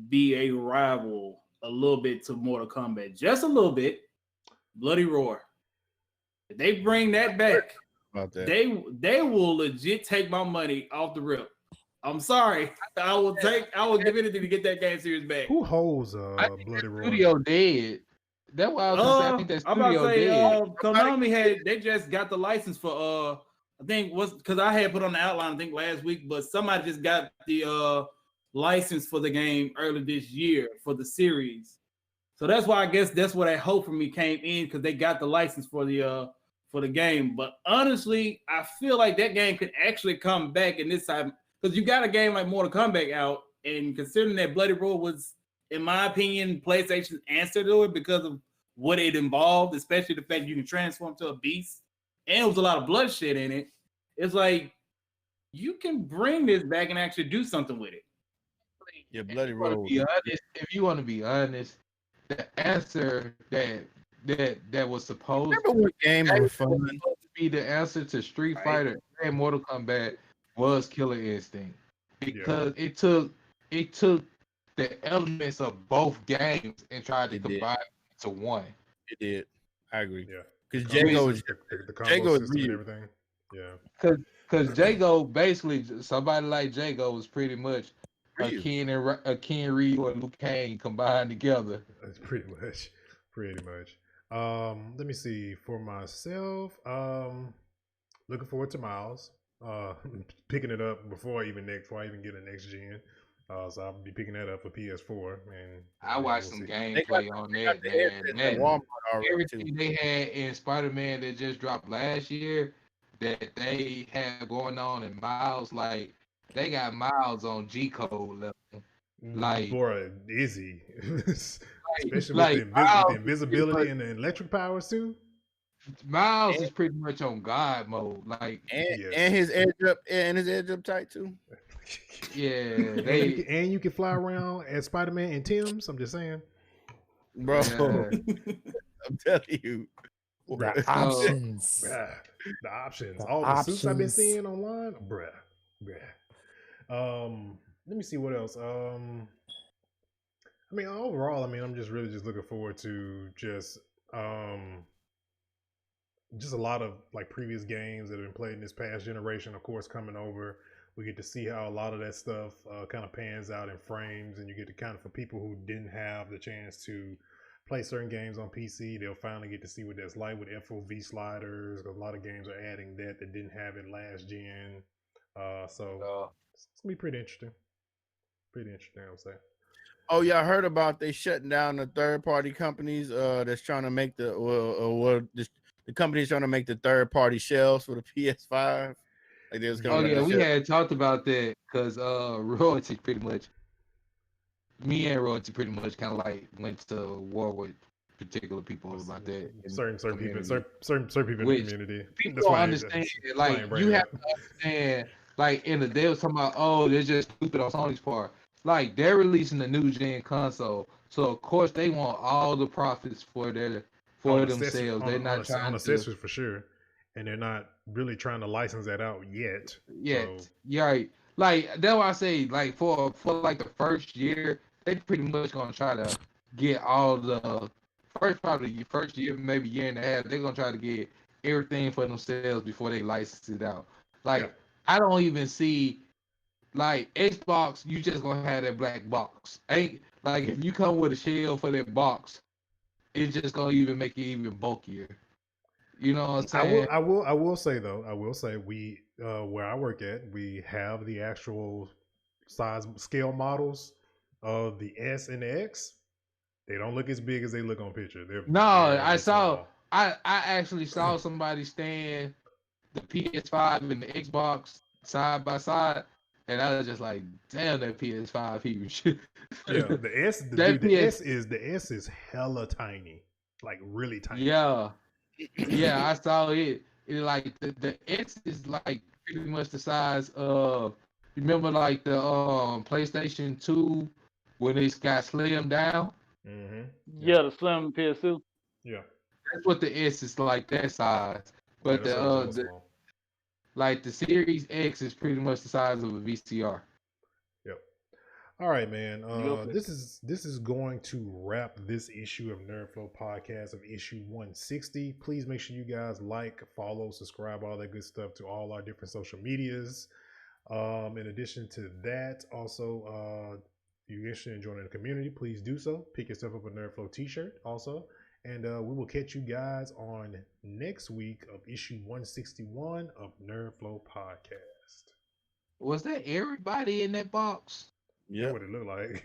be a rival a little bit to Mortal Kombat, just a little bit. Bloody Roar. If they bring that back, About that. they will legit take my money off the rip. I'm sorry. I will give anything to get that game series back. Who holds I think Bloody that Roar? studio dead. That's why I was gonna say I think that I'm about to studio say dead. Konami they just got the license for I think was because I had put on the outline I think last week, but somebody just got the license for the game early this year for the series. So that's why I guess that's where that hope for me came in because they got the license for the game. But honestly, I feel like that game could actually come back in this time because you got a game like Mortal Kombat out, and considering that Bloody Roar was, in my opinion, PlayStation's answer to it because of what it involved, especially the fact you can transform to a beast, and it was a lot of bloodshed in it. It's like you can bring this back and actually do something with it. Yeah, Bloody If you wanna Roar. be honest, if you want to be honest, the answer that was supposed Remember what games were fun? to be the answer to Street Fighter and Mortal Kombat was Killer Instinct because it took the elements of both games and tried to It did. combine it into one. It did. I agree. Yeah. Because The combo Jago is system, the combo Jago is system and Ryu. everything. Yeah. Because Jago basically somebody like Jago was pretty much a Ryu. Ken Ryu or Liu Kang combined together. That's pretty much. Let me see. For myself, looking forward to Miles. Picking it up before I even get a next gen. So I'll be picking that up for PS4. And I watched some gameplay on that, man. At Walmart already Everything too. they had in Spider-Man that just dropped last year that they have going on in Miles, like they got Miles on G code level. Like, boy, Izzy. Especially like with the Miles, invisibility and the electric powers too. Miles is pretty much on God mode. Like, And his edge up tight too. yeah, and you can fly around as Spider-Man and Tim's. I'm just saying, Bro. yeah. I'm telling you. The options. bruh, the options, The all the suits I've been options. seeing online, bruh. Let me see what else. I mean, overall, I'm just really just looking forward to just a lot of like previous games that have been played in this past generation, of course, coming over. We get to see how a lot of that stuff kind of pans out in frames, and you get to kind of, for people who didn't have the chance to play certain games on PC, they'll finally get to see what that's like with FOV sliders. A lot of games are adding that didn't have it last gen. So It's gonna be pretty interesting. Pretty interesting, I'm saying. Oh yeah, I heard about they shutting down the third party companies. That's trying to make the the company's trying to make the third party shells for the PS5. Like they was Oh coming yeah, up we with had talked about that because royalty pretty much. Me and royalty pretty much kind of like went to war with particular people about that. in Certain the people, community. certain people in the Which community. people That's don't why understand. that's why I Like ain't bring you it have up. to understand. Like in the day was talking about, oh, they're just stupid on Sony's part. Like they're releasing the new gen console, so of course they want all the profits for themselves. They're not On trying to accessories for sure, and they're not really trying to license that out yet. yet. So Yeah, right. Like that's why I say, like for like the first year, they pretty much gonna try to get all the first year, maybe year and a half. They're gonna try to get everything for themselves before they license it out. yeah, Like I don't even see like Xbox. You just gonna have that black box. Ain't like if you come with a shell for that box, it's just gonna even make it even bulkier. You know what I'm saying? I will say though, I will say we where I work at, we have the actual size scale models of the S and the X. They don't look as big as they look on picture. They're No, I very saw. small. I actually saw somebody stand the PS5 and the Xbox side by side, and I was just like, "Damn, that PS5 huge." Yeah, the S, That PS, the S is hella tiny, like really tiny. yeah, yeah, I saw it. It like the X is like pretty much the size of. Remember, like the PlayStation 2 when it got slimmed down. Mm-hmm. Yeah, the Slim PS2. Yeah, That's what the S is like that size. yeah, But that's hella small. like the Series X is pretty much the size of a VCR. Yep. All right, man. Yep. This is going to wrap this issue of NerdFlow Podcast of issue 160. Please make sure you guys like, follow, subscribe, all that good stuff to all our different social medias. In addition to that, also, if you're interested in joining the community, please do so. Pick yourself up a NerdFlow t-shirt also. And we will catch you guys on next week of issue 161 of NerdFlow Podcast. Was that everybody in that box? That's Yep. what it looked like.